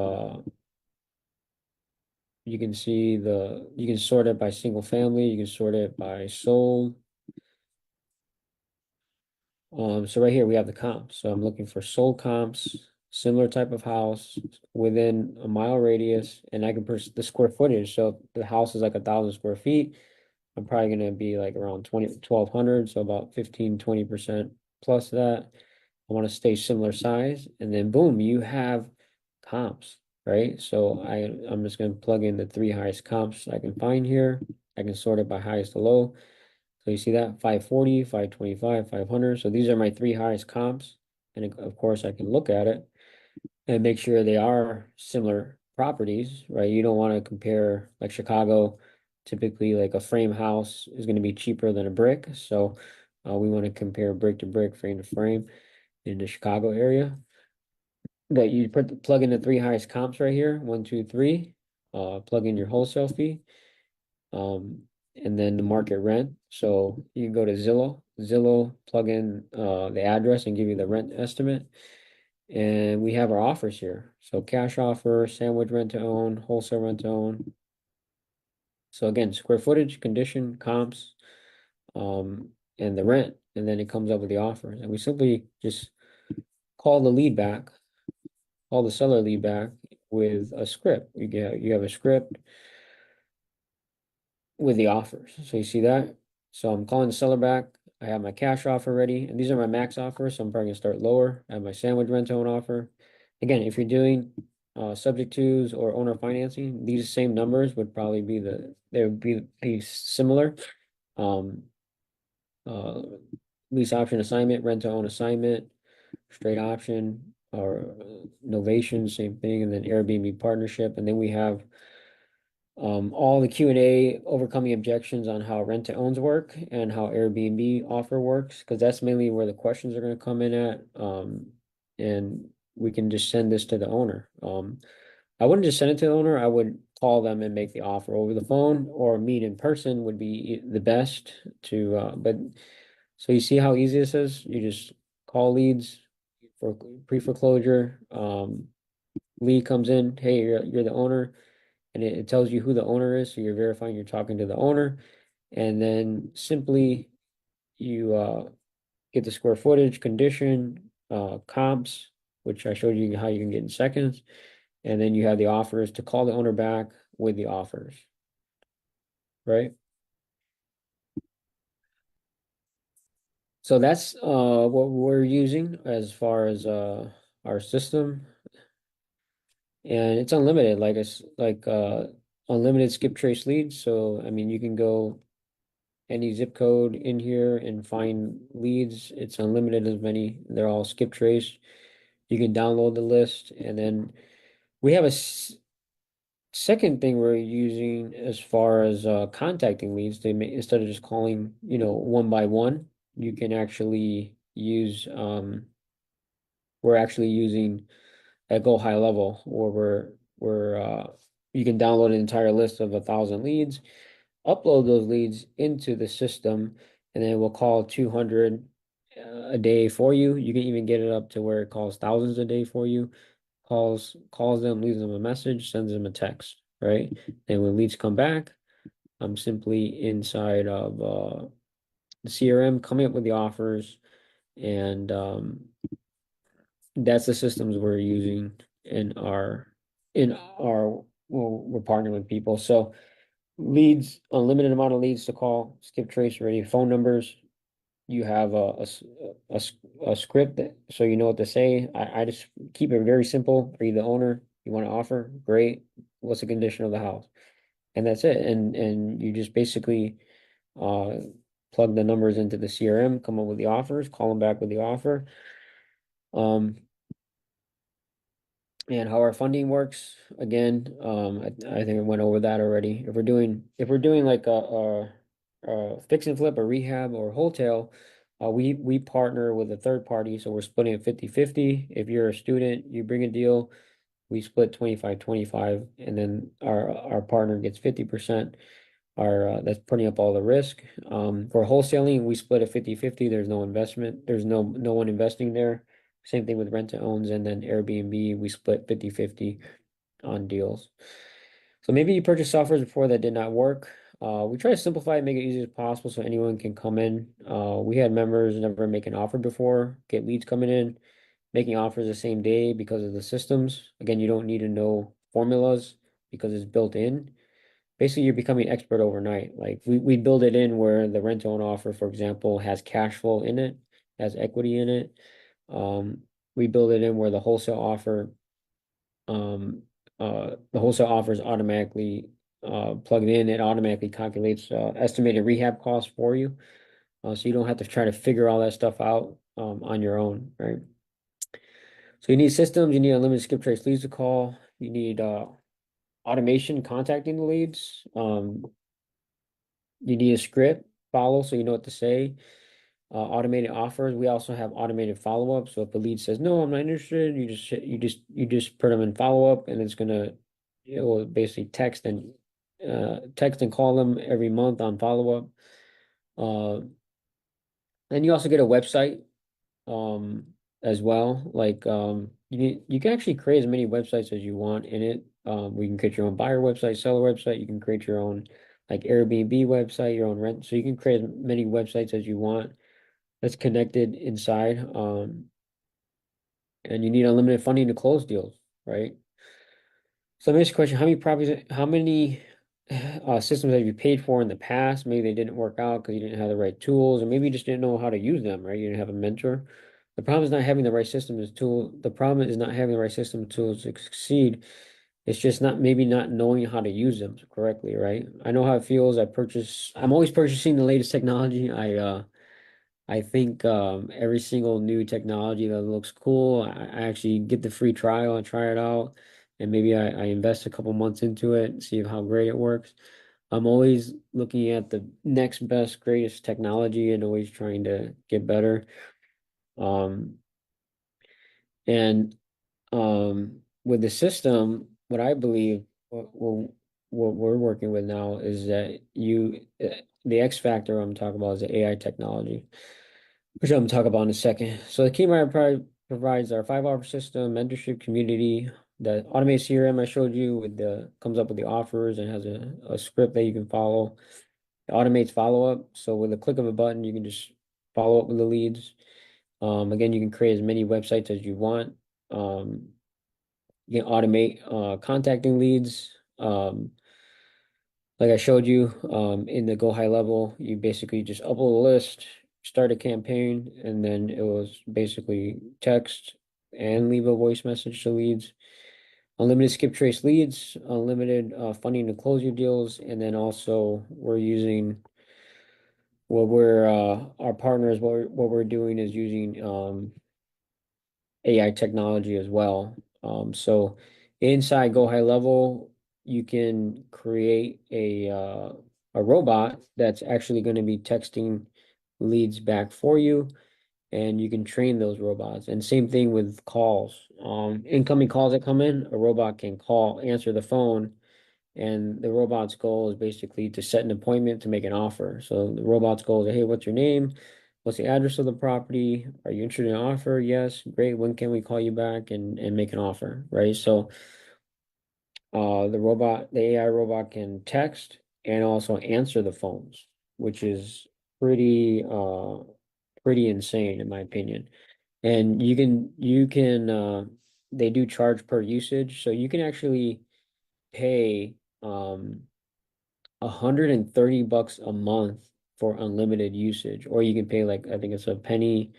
you can see you can sort it by single family, you can sort it by sold. So right here we have the comps. So I'm looking for sold comps, similar type of house within a mile radius, and I can put the square footage. So if the house is like 1,000 square feet, I'm probably gonna be like around 1,200, so about 15-20% plus that. I want to stay similar size, and then boom, you have comps, right? So I'm just gonna plug in the three highest comps I can find here. I can sort it by highest to low. So you see that 540, 525, 500. So these are my three highest comps. And of course I can look at it and make sure they are similar properties, right? You don't want to compare like Chicago. Typically, like a frame house is going to be cheaper than a brick. So we want to compare brick to brick, frame to frame in the Chicago area. But you plug in the three highest comps right here, one, two, three. Plug in your wholesale fee, um, and then the market rent. So you can go to Zillow. Zillow, plug in the address and give you the rent estimate. And we have our offers here. So cash offer, sandwich rent to own, wholesale rent to own. So again, square footage, condition, comps, and the rent. And then it comes up with the offers. And we simply just call the lead back, call the seller lead back with a script. You have a script with the offers. So you see that? So I'm calling the seller back. I have my cash offer ready, and these are my max offers. So I'm probably gonna start lower. I have my sandwich rent own offer. Again, if you're doing subject twos or owner financing, these same numbers would probably be similar. Um, uh, lease option assignment, rent to own assignment, straight option, or novation, same thing, and then Airbnb partnership, and then we have all the Q&A overcoming objections on how rent to owns work and how Airbnb offer works, because that's mainly where the questions are going to come in at. And we can just send this to the owner. I wouldn't just send it to the owner. I would call them and make the offer over the phone, or meet in person would be the best to, but so you see how easy this is? You just call leads for pre-foreclosure. Lead comes in, hey, you're the owner, and it tells you who the owner is, so you're verifying you're talking to the owner, and then simply you get the square footage, condition, comps, which I showed you how you can get in seconds, and then you have the offers to call the owner back with the offers, right? So that's what we're using as far as our system, and it's unlimited, like it's like unlimited skip trace leads. So I mean, you can go any zip code in here and find leads. It's unlimited as many. They're all skip trace. You can download the list, and then we have a second thing we're using as far as contacting leads. Instead of just calling, one by one, you can actually use we're actually using at Go High Level, where we're you can download an entire list of 1,000 leads, upload those leads into the system, and then we'll call 200 a day for you. You can even get it up to where it calls thousands a day for you. Calls them, leaves them a message, sends them a text, right? And when leads come back, I'm simply inside of the CRM coming up with the offers, and that's the systems we're using in our well, we're partnering with people. So leads, unlimited amount of leads to call, skip trace ready phone numbers. You have a script so you know what to say. I just keep it very simple. Are you the owner? You want to offer? Great. What's the condition of the house? And that's it. And you just basically uh plug the numbers into the CRM, come up with the offers, call them back with the offer. Um, And how our funding works, again, I think I went over that already. If we're doing like a fix and flip, a rehab or hotel, we partner with a third party, so we're splitting it 50-50. If you're a student, you bring a deal, we split 25-25, and then our partner gets 50%. That's putting up all the risk. For wholesaling, we split it 50-50. There's no investment. There's no one investing there. Same thing with rent to owns, and then Airbnb, we split 50-50 on deals. So maybe you purchased software before that did not work. We try to simplify it, make it easy as possible so anyone can come in. We had members never make an offer before, get leads coming in, making offers the same day because of the systems. Again, you don't need to know formulas because it's built in. Basically, you're becoming expert overnight. Like we build it in where the rent own offer, for example, has cash flow in it, has equity in it. Um, we build it in where the wholesale offer is automatically plugged in. It automatically calculates estimated rehab costs for you. So you don't have to try to figure all that stuff out on your own, right? So you need systems, you need unlimited skip trace leads to call, you need automation contacting the leads. You need a script follow so you know what to say. Automated offers. We also have automated follow-up. So if the lead says no, I'm not interested, you just put them in follow-up, and it will basically text and call them every month on follow-up. Uh, and you also get a website as well. Like you can actually create as many websites as you want in it. We can create your own buyer website, seller website. You can create your own like Airbnb website, your own rent. So you can create as many websites as you want that's connected inside. And you need unlimited funding to close deals, right? So let me ask you a question. How many systems have you paid for in the past? Maybe they didn't work out because you didn't have the right tools, or maybe you just didn't know how to use them, right? You didn't have a mentor. The problem is not having the right system is tool. The problem is not having the right system tools to succeed. It's just not knowing how to use them correctly, right? I know how it feels. I'm always purchasing the latest technology. I think every single new technology that looks cool, I actually get the free trial and try it out. And maybe I invest a couple months into it and see how great it works. I'm always looking at the next best, greatest technology and always trying to get better. Um, and with the system, what I believe, what we're working with now is that the X factor I'm talking about is the AI technology, which I'm gonna talk about in a second. So the Keyminder provides our 5-hour system, mentorship community, the automated CRM I showed you comes up with the offers and has a script that you can follow. It automates follow-up. So with a click of a button, you can just follow up with the leads. Again, you can create as many websites as you want. Um, you can automate contacting leads. Like I showed you in the Go High level, you basically just upload a list, start a campaign, and then it was basically text and leave a voice message to leads. Unlimited skip trace leads, unlimited funding to close your deals, and then also we're using what we're our partners what we're doing is using AI technology as well. So inside Go High Level, you can create a robot that's actually going to be texting leads back for you, and you can train those robots. And same thing with calls. Incoming calls that come in, a robot can answer the phone, and the robot's goal is basically to set an appointment to make an offer. So the robot's goal is, hey, what's your name? What's the address of the property? Are you interested in an offer? Yes, great. When can we call you back and make an offer? Right. So the AI robot can text and also answer the phones, which is pretty pretty insane in my opinion. And they do charge per usage, so you can actually pay 130 bucks a month for unlimited usage, or you can pay like I think it's a penny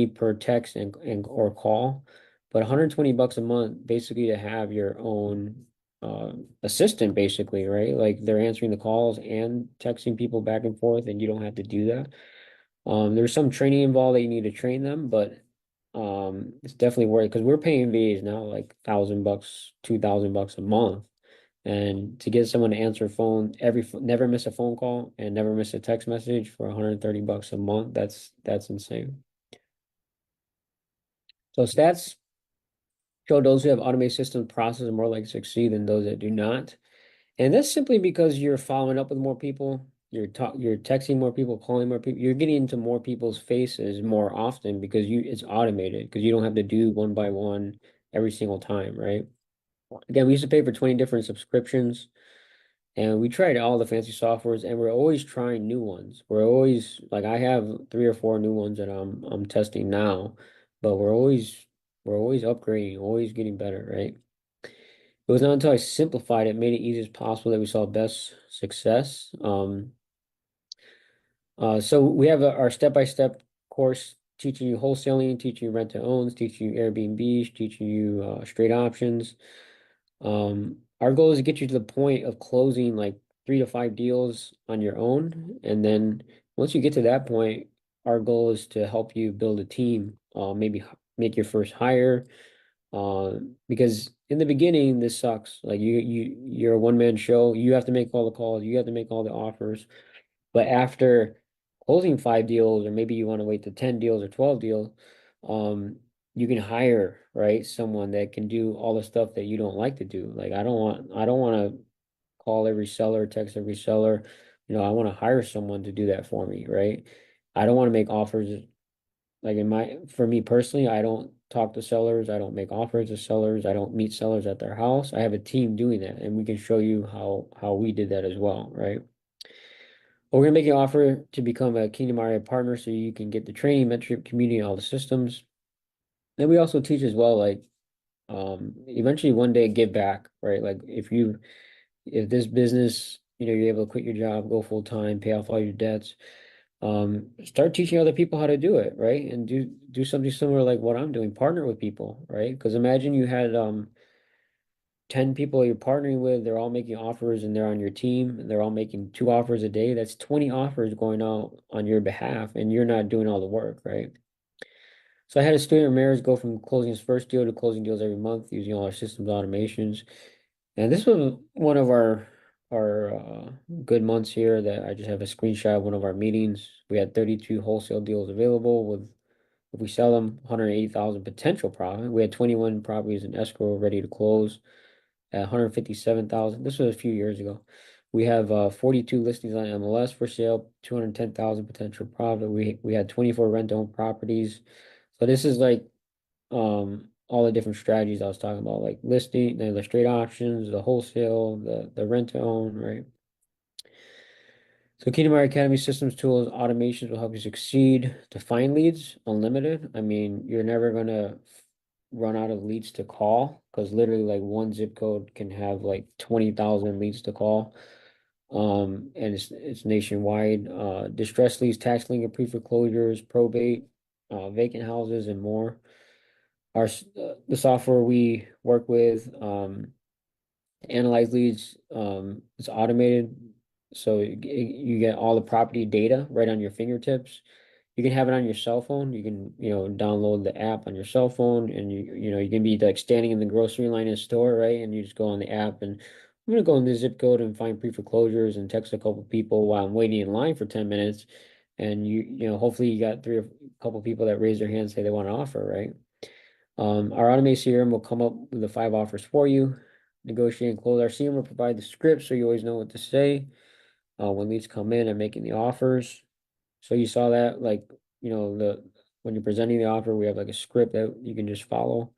per text and or call, but 120 bucks a month basically to have your own assistant basically, right? Like they're answering the calls and texting people back and forth, and you don't have to do that. There's some training involved that you need to train them, but it's definitely worth it because we're paying VAs now like 1,000 bucks, 2,000 bucks a month. And to get someone to answer phone never miss a phone call and never miss a text message for 130 bucks a month, that's insane. So stats show those who have automated system process are more likely to succeed than those that do not. And that's simply because you're following up with more people, you're texting more people, calling more people, you're getting into more people's faces more often because it's automated because you don't have to do one by one every single time, right? Again, we used to pay for 20 different subscriptions. And we tried all the fancy softwares, and we're always trying new ones. We're always like I have 3 or 4 new ones that I'm testing now, but we're always upgrading, always getting better, right? It was not until I simplified it, made it easy as possible that we saw best success. So we have our step-by-step course teaching you wholesaling, teaching you rent to owns, teaching you Airbnbs, teaching you straight options. Our goal is to get you to the point of closing like 3 to 5 deals on your own. And then once you get to that point, our goal is to help you build a team, maybe make your first hire. Because in the beginning, this sucks. Like you're a one-man show. You have to make all the calls. You have to make all the offers. But after closing 5 deals, or maybe you want to wait to 10 deals or 12 deals, um, you can hire, right, someone that can do all the stuff that you don't like to do. Like I don't want to call every seller, text every seller. I want to hire someone to do that for me, right? I don't want to make offers. Like for me personally, I don't talk to sellers. I don't make offers to sellers. I don't meet sellers at their house. I have a team doing that, and we can show you how we did that as well, right? But we're gonna make an offer to become a Kingdom RA partner so you can get the training, mentorship, community, and all the systems. Then we also teach as well, like eventually one day give back, right? Like if this business, you're able to quit your job, go full time, pay off all your debts, start teaching other people how to do it, right? And do something similar like what I'm doing, partner with people, right? Because imagine you had 10 people you're partnering with, they're all making offers and they're on your team, and they're all making 2 offers a day. That's 20 offers going out on your behalf, and you're not doing all the work, right? So I had a student Ramirez go from closing his first deal to closing deals every month using all our systems automations. And this was one of our good months here that I just have a screenshot of one of our meetings. We had 32 wholesale deals available with, if we sell them, 180,000 potential profit. We had 21 properties in escrow ready to close at 157,000. This was a few years ago. We have 42 listings on MLS for sale, 210,000 potential profit. We had 24 rent-own properties. So this is like all the different strategies I was talking about, like listing, the straight options, the wholesale, the rent-to-own, right? So Kingdom Hearts Academy systems, tools, automations will help you succeed. To find leads, unlimited. I mean, you're never gonna run out of leads to call because literally like one zip code can have like 20,000 leads to call. And it's nationwide. Distress leads, tax lien, pre-foreclosures, probate, vacant houses, and more. The software we work with, analyze leads, it's automated, so you get all the property data right on your fingertips. You can have it on your cell phone. You can, download the app on your cell phone, and you can be like standing in the grocery line in a store, right? And you just go on the app, and I'm gonna go in the zip code and find pre-foreclosures and text a couple people while I'm waiting in line for 10 minutes. And hopefully you got three or couple people that raise their hands, say they want to offer, right? Our automated CRM will come up with the 5 offers for you. Negotiate and close. Our CRM will provide the script so you always know what to say when leads come in and making the offers. So you saw that, like, the when you're presenting the offer, we have like a script that you can just follow.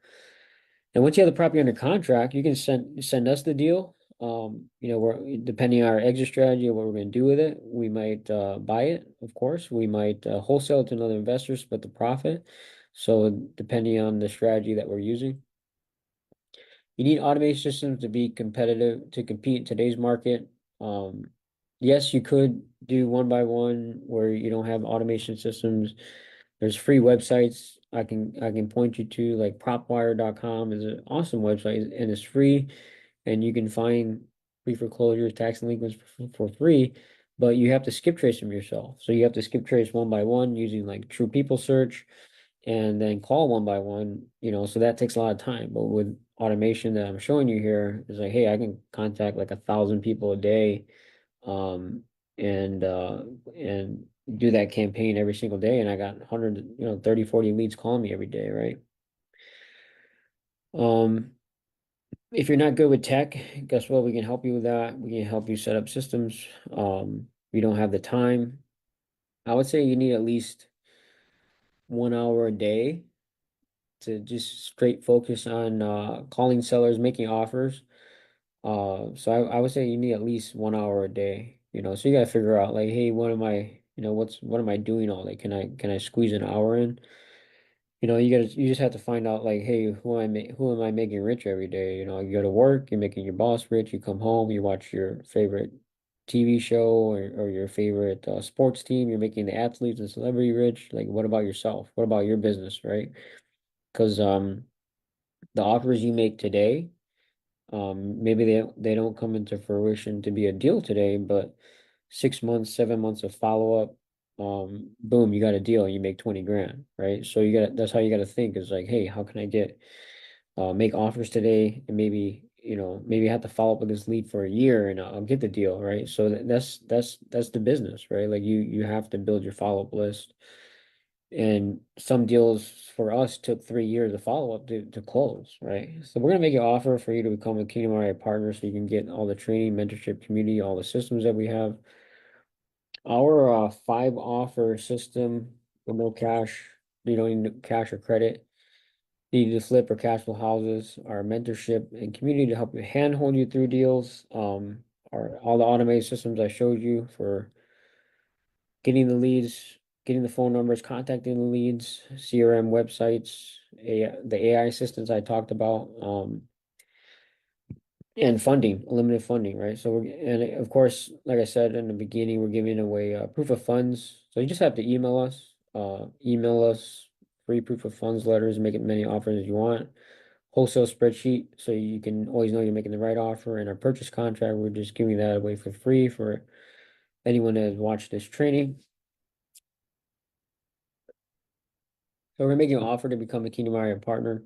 And once you have the property under contract, you can send us the deal. We're depending on our exit strategy and what we're going to do with it. We might buy it, of course. We might wholesale it to another investor, split the profit. So depending on the strategy that we're using. You need automated systems to be competitive, to compete in today's market. Um, yes, you could do one by one where you don't have automation systems. There's free websites I can point you to, like propwire.com is an awesome website and it's free, and you can find pre-foreclosures, tax delinquents for free, but you have to skip trace them yourself. So you have to skip trace one by one using like True People Search and then call one by one, so that takes a lot of time. But with automation that I'm showing you here, is like, hey, I can contact like 1,000 people a day, um, and do that campaign every single day, and I got 100, 30, 40 leads calling me every day, right? Um, if you're not good with tech, guess what? We can help you with that. We can help you set up systems. If you don't have the time, I would say you need at least 1 hour a day to just straight focus on calling sellers, making offers. So I would say you need at least 1 hour a day, so you gotta figure out like, hey, what am I, what am I doing all day? Can I squeeze an hour in? You just have to find out like, hey, who am I making rich every day? You go to work, you're making your boss rich, you come home, you watch your favorite TV show or your favorite sports team, you're making the athletes and celebrity rich. Like, what about yourself? What about your business, right? Because the offers you make today, maybe they don't come into fruition to be a deal today, but 6 months, 7 months of follow-up, boom, you got a deal, you make 20 grand, right? So that's how you got to think, is like, hey, how can I get make offers today and maybe, maybe have to follow up with this lead for a year and I'll get the deal, right? So that's the business, right? Like you have to build your follow-up list. And some deals for us took 3 years of follow-up to close, right? So we're gonna make an offer for you to become a Kingdom RIA partner so you can get all the training, mentorship, community, all the systems that we have. Our 5 offer system with no cash, you don't need cash or credit. Need to flip or cash flow houses, our mentorship and community to help you handhold you through deals. Our all the automated systems I showed you for getting the leads, getting the phone numbers, contacting the leads, CRM websites, the AI assistants I talked about, and funding, limited funding, right? So and of course, like I said in the beginning, we're giving away proof of funds. So you just have to email us free proof of funds letters, make as many offers as you want. Wholesale spreadsheet, so you can always know you're making the right offer. And our purchase contract, we're just giving that away for free for anyone that has watched this training. So we're making an offer to become a Kingdom RIA partner.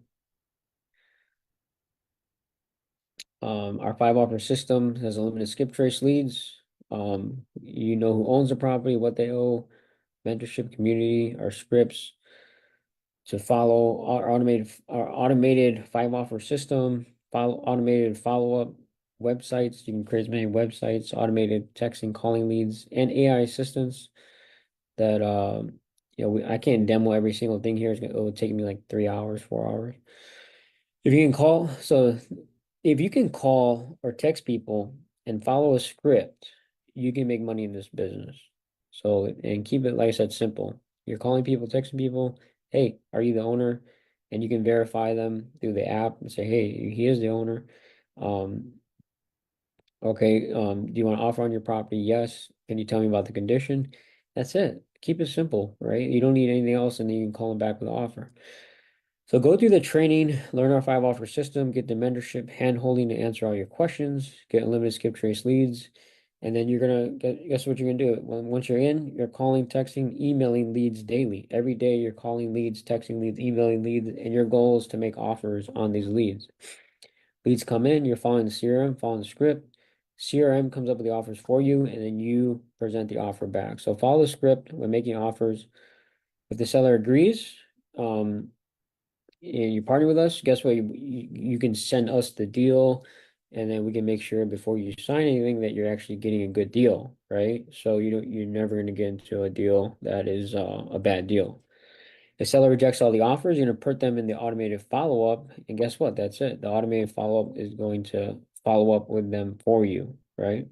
Our 5 offer system has a limited skip trace leads. You know who owns the property, what they owe, mentorship community, our scripts to follow our automated 5 offer system, automated follow-up websites. You can create as many websites, automated texting, calling leads, and AI assistants that I can't demo every single thing here. It would take me like 3 hours, 4 hours. If you can call or text people and follow a script, you can make money in this business. So, and keep it, like I said, simple. You're calling people, texting people, hey, are you the owner? And you can verify them through the app and say, hey, he is the owner. Um, okay, do you want to offer on your property? Yes. Can you tell me about the condition? That's it. Keep it simple, right? You don't need anything else, and then you can call them back with an offer. So go through the training, learn our 5 offer system, get the mentorship, hand holding to answer all your questions, get unlimited skip trace leads, and then you're gonna guess what you're gonna do. Once you're in, you're calling, texting, emailing leads daily. Every day you're calling leads, texting leads, emailing leads, and your goal is to make offers on these leads. Leads come in, you're following the CRM, following the script. CRM comes up with the offers for you, and then you present the offer back. So follow the script when making offers. If the seller agrees, and you partner with us, guess what? You can send us the deal, and then we can make sure before you sign anything that you're actually getting a good deal, right? So you're never going to get into a deal that is a bad deal. If seller rejects all the offers, you're going to put them in the automated follow-up, and guess what? That's it. The automated follow-up is going to follow up with them for you, right?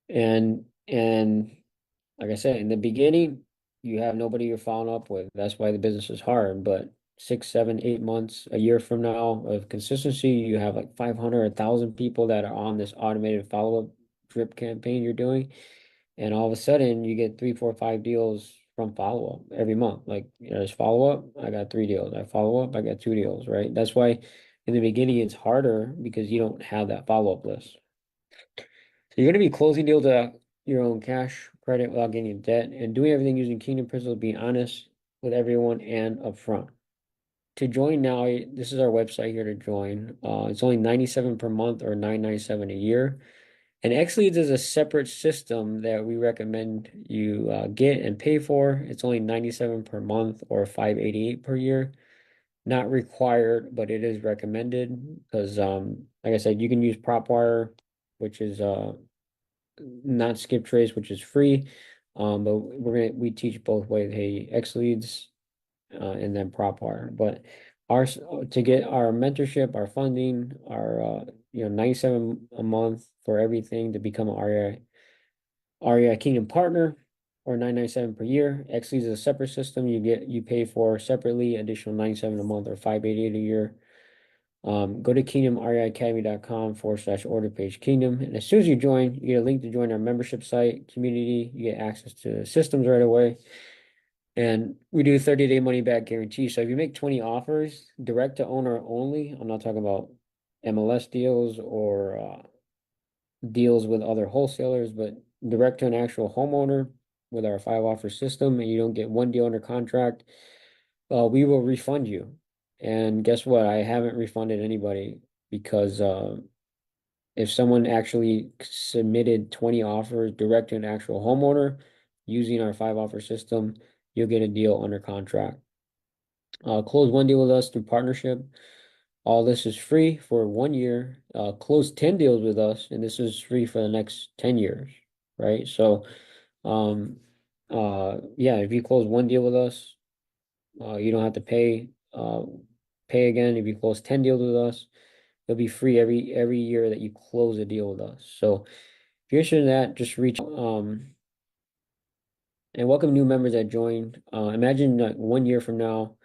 And like I said, in the beginning, you have nobody you're following up with. That's why the business is hard. But 6, 7, 8 months, a year from now of consistency, you have like 500, 1,000 people that are on this automated follow-up drip campaign you're doing. And all of a sudden, you get 3, 4, 5 deals from follow-up every month. Like, there's follow-up, I got 3 deals. I follow up, I got 2 deals, right? That's why in the beginning, it's harder because you don't have that follow-up list. So you're going to be closing deals at your own cash credit without getting in debt and doing everything using Kingdom principles, being honest with everyone and upfront. To join now, this is our website here to join. It's only 97 per month or 997 a year. And XLeads is a separate system that we recommend you get and pay for. It's only 97 per month or 588 per year. Not required, but it is recommended because like I said, you can use PropWire, which is not skip trace, which is free. But we teach both ways. Hey, XLeads, and then PropWire. But to get our mentorship, our funding, our 97 a month for everything to become an REI Kingdom partner, or 997 per year. XLeads is a separate system. You pay for separately, additional 97 a month or 588 a year. Go to kingdomreiacademy.com/order page kingdom. And as soon as you join, you get a link to join our membership site, community. You get access to systems right away. And we do 30-day money back guarantee. So if you make 20 offers, direct to owner only, I'm not talking about MLS deals or deals with other wholesalers, but direct to an actual homeowner with our 5 offer system, and you don't get one deal under contract, we will refund you. And guess what? I haven't refunded anybody because if someone actually submitted 20 offers direct to an actual homeowner using our 5 offer system, you'll get a deal under contract. Close one deal with us through partnership. All this is free for 1 year. Close 10 deals with us, and this is free for the next 10 years, right? So, um, yeah, if you close one deal with us, you don't have to pay again. If you close 10 deals with us, it'll be free every year that you close a deal with us. So if you're interested in that, just reach out. And welcome new members that joined. Imagine like 1 year from now,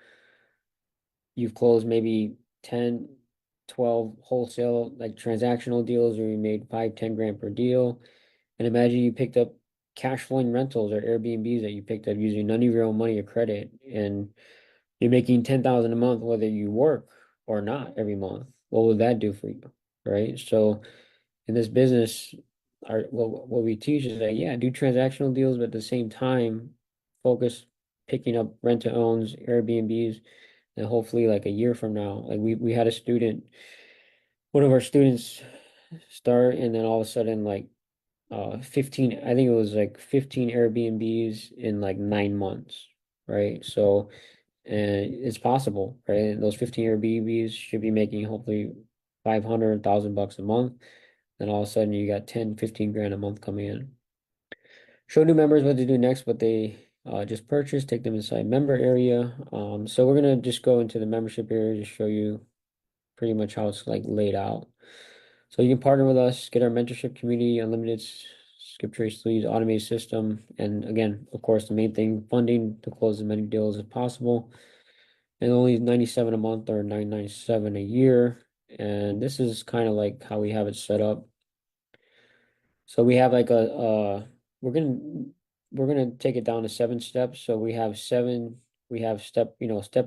you've closed maybe 10, 12 wholesale like transactional deals where you made 5, 10 grand per deal. And imagine you picked up cash flowing rentals or Airbnbs that you picked up using none of your own money or credit, and you're making 10,000 a month whether you work or not every month. What would that do for you? Right? So in this business, our what we teach is that yeah, do transactional deals, but at the same time, focus picking up rent to owns, Airbnbs, and hopefully like a year from now, like we had a student, one of our students start, and then all of a sudden like 15, I think it was like 15 Airbnbs in like 9 months, right? So and it's possible, right? And those 15 Airbnbs should be making hopefully 500,000 bucks a month. Then all of a sudden you got 10, 15 grand a month coming in. Show new members what to do next, what they just purchased, take them inside member area. So we're gonna just go into the membership area to show you pretty much how it's like laid out. So you can partner with us, get our mentorship community, unlimited skip trace leads, automated system, and again, of course, the main thing, funding to close as many deals as possible. And only 97 a month or 997 a year. And this is kind of like how we have it set up. So we have like we're gonna take it down to 7 steps. So we have seven, we have step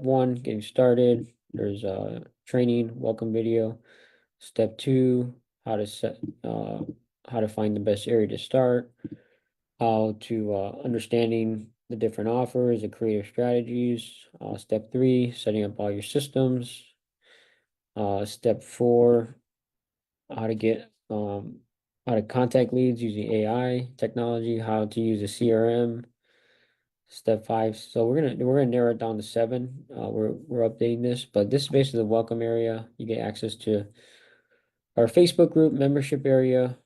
one, getting started. There's training, welcome video. Step two, how to set how to find the best area to start, how to understanding the different offers, the creative strategies. Step three, setting up all your systems. Step four, how to get how to contact leads using AI technology, how to use a CRM. Step five. So we're gonna narrow it down to seven. We're updating this, but this is basically the welcome area. You get access to our Facebook group, membership area,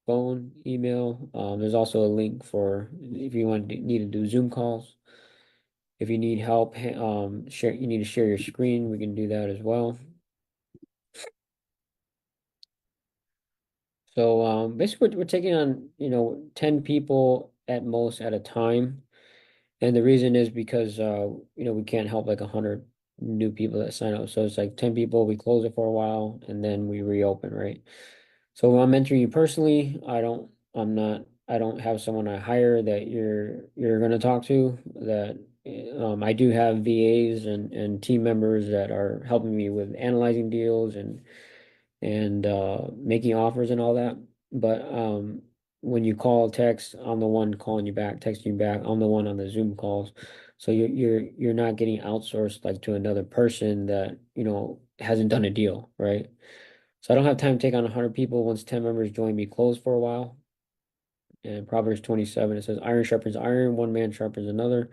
phone, email. There's also a link for if you need to do Zoom calls. If you need help, you need to share your screen, we can do that as well. So basically we're taking on, 10 people at most at a time. And the reason is because we can't help like 100 new people that sign up. So it's like 10 people, we close it for a while and then we reopen, right? So I'm mentoring you personally. I don't have someone I hire that you're gonna talk to that I do have VAs and team members that are helping me with analyzing deals and making offers and all that. But when you call, text, I'm the one calling you back, texting you back. I'm the one on the Zoom calls. So you're not getting outsourced like to another person that, hasn't done a deal, right? So I don't have time to take on 100 people. Once 10 members join me, close for a while. And Proverbs 27, it says, iron sharpens iron, one man sharpens another.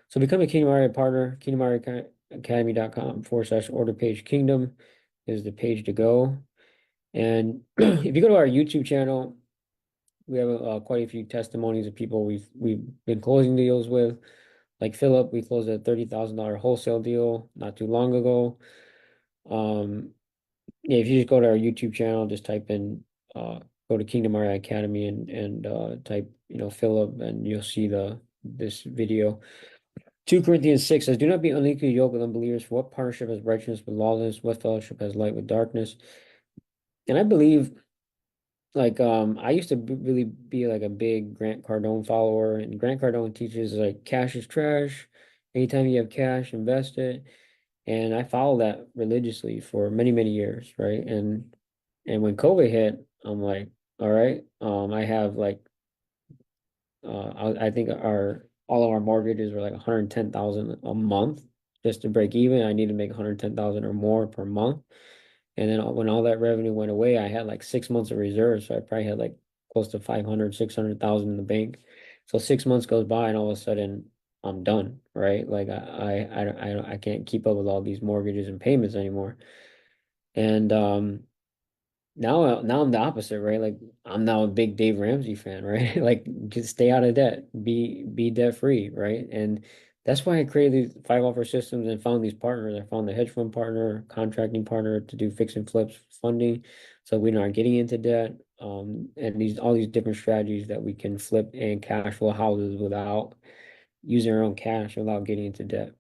So become a Kingdom Aria partner. KingdomAriaAcademy.com/order page kingdom is the page to go. And if you go to our YouTube channel, we have quite a few testimonies of people we've been closing deals with. Like Philip, we closed a $30,000 wholesale deal not too long ago. Yeah, if you just go to our YouTube channel, just type in go to Kingdom Aria Academy and type, Philip, and you'll see this video. 2 Corinthians 6 says, do not be unequally yoked with unbelievers, for what partnership has righteousness with lawlessness? What fellowship has light with darkness? And I believe, like, I used to really be like a big Grant Cardone follower, and Grant Cardone teaches like cash is trash. Anytime you have cash, invest it. And I followed that religiously for many, many years, right? And when COVID hit, I'm like, all right, I have like I think our all of our mortgages were like 110,000 a month. just to break even. I need to make 110,000 or more per month. And then when all that revenue went away, I had like 6 months of reserves. So I probably had like close to 500, 600,000 in the bank. So 6 months goes by and all of a sudden I'm done, right? Like I can't keep up with all these mortgages and payments anymore. And now I'm the opposite, right? Like I'm now a big Dave Ramsey fan, right? Like just stay out of debt, be debt free, right? And that's why I created these five offer systems and found these partners. I found the hedge fund partner, contracting partner to do fix and flips funding, so we're not getting into debt. And these all these different strategies that we can flip and cash flow houses without using our own cash without getting into debt.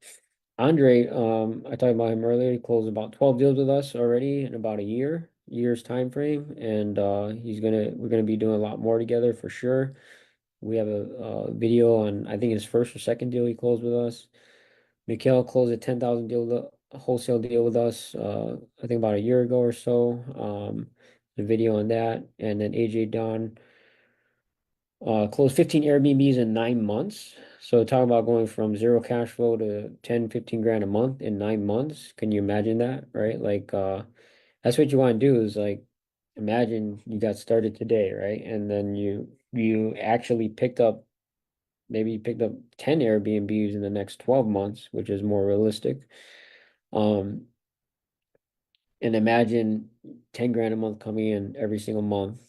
Andre, I talked about him earlier. He closed about 12 deals with us already in about a year's time frame, and we're gonna be doing a lot more together for sure. We have a video on I think his first or second deal he closed with us. Mikhail closed a 10,000 a wholesale deal with us, I think about a year ago or so. The video on that, and then AJ Don closed 15 Airbnbs in 9 months. So talk about going from zero cash flow to 10, 15 grand a month in 9 months. Can you imagine that, right? Like that's what you want to do is like imagine you got started today, right? And then you actually picked up maybe you picked up 10 Airbnbs in the next 12 months, which is more realistic. Um, and imagine 10 grand a month coming in every single month.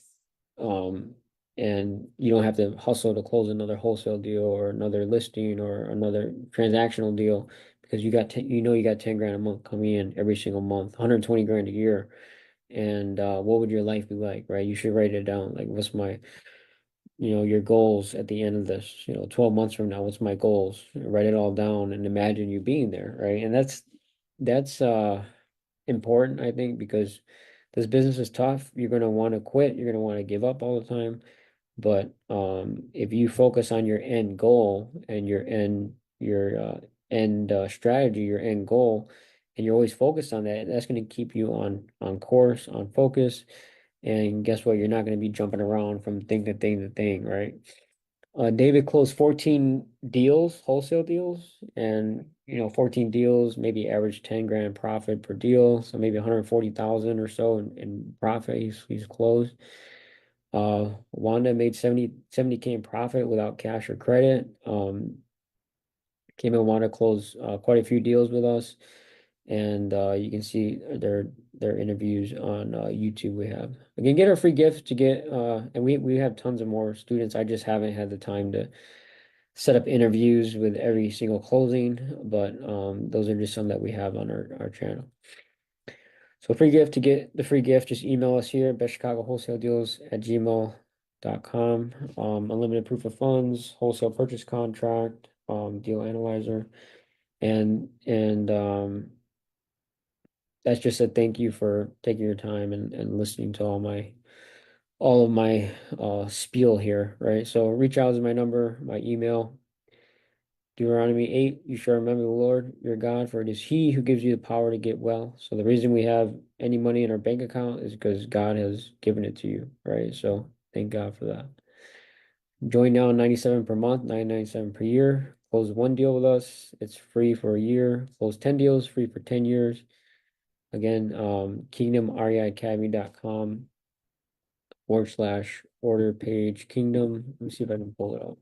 Um, and you don't have to hustle to close another wholesale deal or another listing or another transactional deal because you got 10 grand a month coming in every single month, 120 grand a year. And what would your life be like, right? You should write it down. Like, what's my, your goals at the end of this, 12 months from now, what's my goals? Write it all down and imagine you being there, right? And that's important, I think, because this business is tough. You're going to want to quit. You're going to want to give up all the time. But if you focus on your end goal and your end strategy, your end goal, and you're always focused on that, that's going to keep you on course, on focus. And guess what? You're not going to be jumping around from thing to thing to thing, right? David closed 14 deals, wholesale deals, and 14 deals, maybe average 10 grand profit per deal. So maybe 140,000 or so in profit he's closed. Wanda made 70K in profit without cash or credit. Came in Wanda closed quite a few deals with us. And you can see their interviews on YouTube we have. Again, get a free gift to get and we have tons of more students. I just haven't had the time to set up interviews with every single closing, but those are just some that we have on our channel. So free gift to get the free gift, just email us here, bestchicagoWholesaleDeals@gmail.com. Unlimited proof of funds, wholesale purchase contract, deal analyzer, and that's just a thank you for taking your time and listening to all of my spiel here, right? So reach out is my number, my email. Deuteronomy 8, you shall remember the Lord your God, for it is He who gives you the power to get well. So the reason we have any money in our bank account is because God has given it to you, right? So thank God for that. Join now 97 per month, 997 per year. Close one deal with us. It's free for a year. Close 10 deals, free for 10 years. Again, kingdomreiacademy.com/order page kingdom. Let me see if I can pull it up.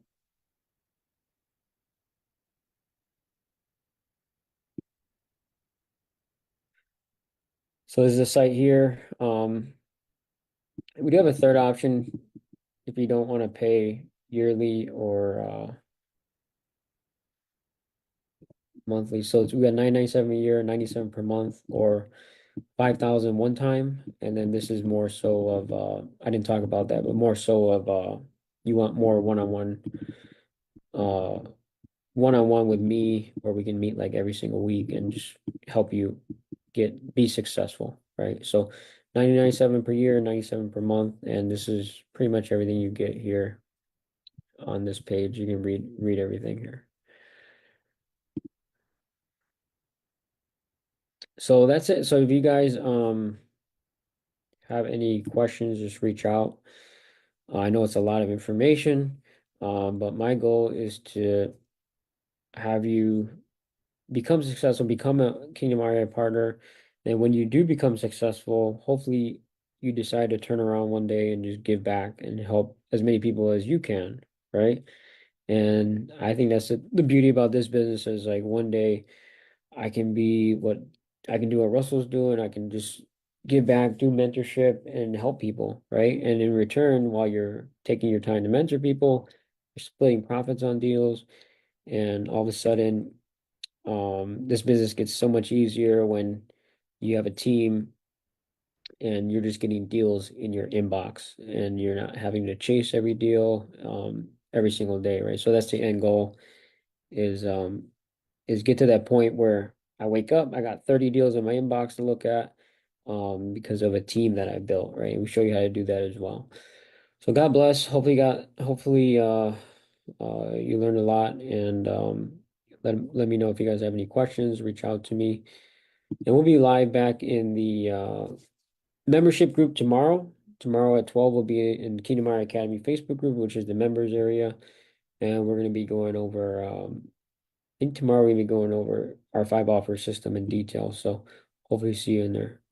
So there's a site here. We do have a third option if you don't want to pay yearly or monthly. So we got 997 a year, 97 per month, or 5,000 one time. And then this is more so of I didn't talk about that, but more so of you want more uh one-on-one with me where we can meet like every single week and just help you be successful, right? So 99.7 per year, 97 per month, and this is pretty much everything you get here on this page. You can read everything here. So that's it. So if you guys have any questions, just reach out. I know it's a lot of information, but my goal is to have you become successful, become a Kingdom RA partner. And when you do become successful, hopefully you decide to turn around one day and just give back and help as many people as you can, right? And I think that's the beauty about this business is like one day I can be what I can do what Russell's doing. I can just give back, do mentorship, and help people, right? And in return, while you're taking your time to mentor people, you're splitting profits on deals, and all of a sudden, this business gets so much easier when you have a team and you're just getting deals in your inbox and you're not having to chase every deal every single day, right? So that's the end goal is get to that point where I wake up, I got 30 deals in my inbox to look at because of a team that I built, right? We show you how to do that as well. So God bless. Hopefully you learned a lot and let me know if you guys have any questions, reach out to me. And we'll be live back in the membership group tomorrow. Tomorrow at 12 we'll be in Kingdom Hearts Academy Facebook group, which is the members area. And we're going to be going over think tomorrow we'll be going over our 5 offer system in detail. So hopefully see you in there.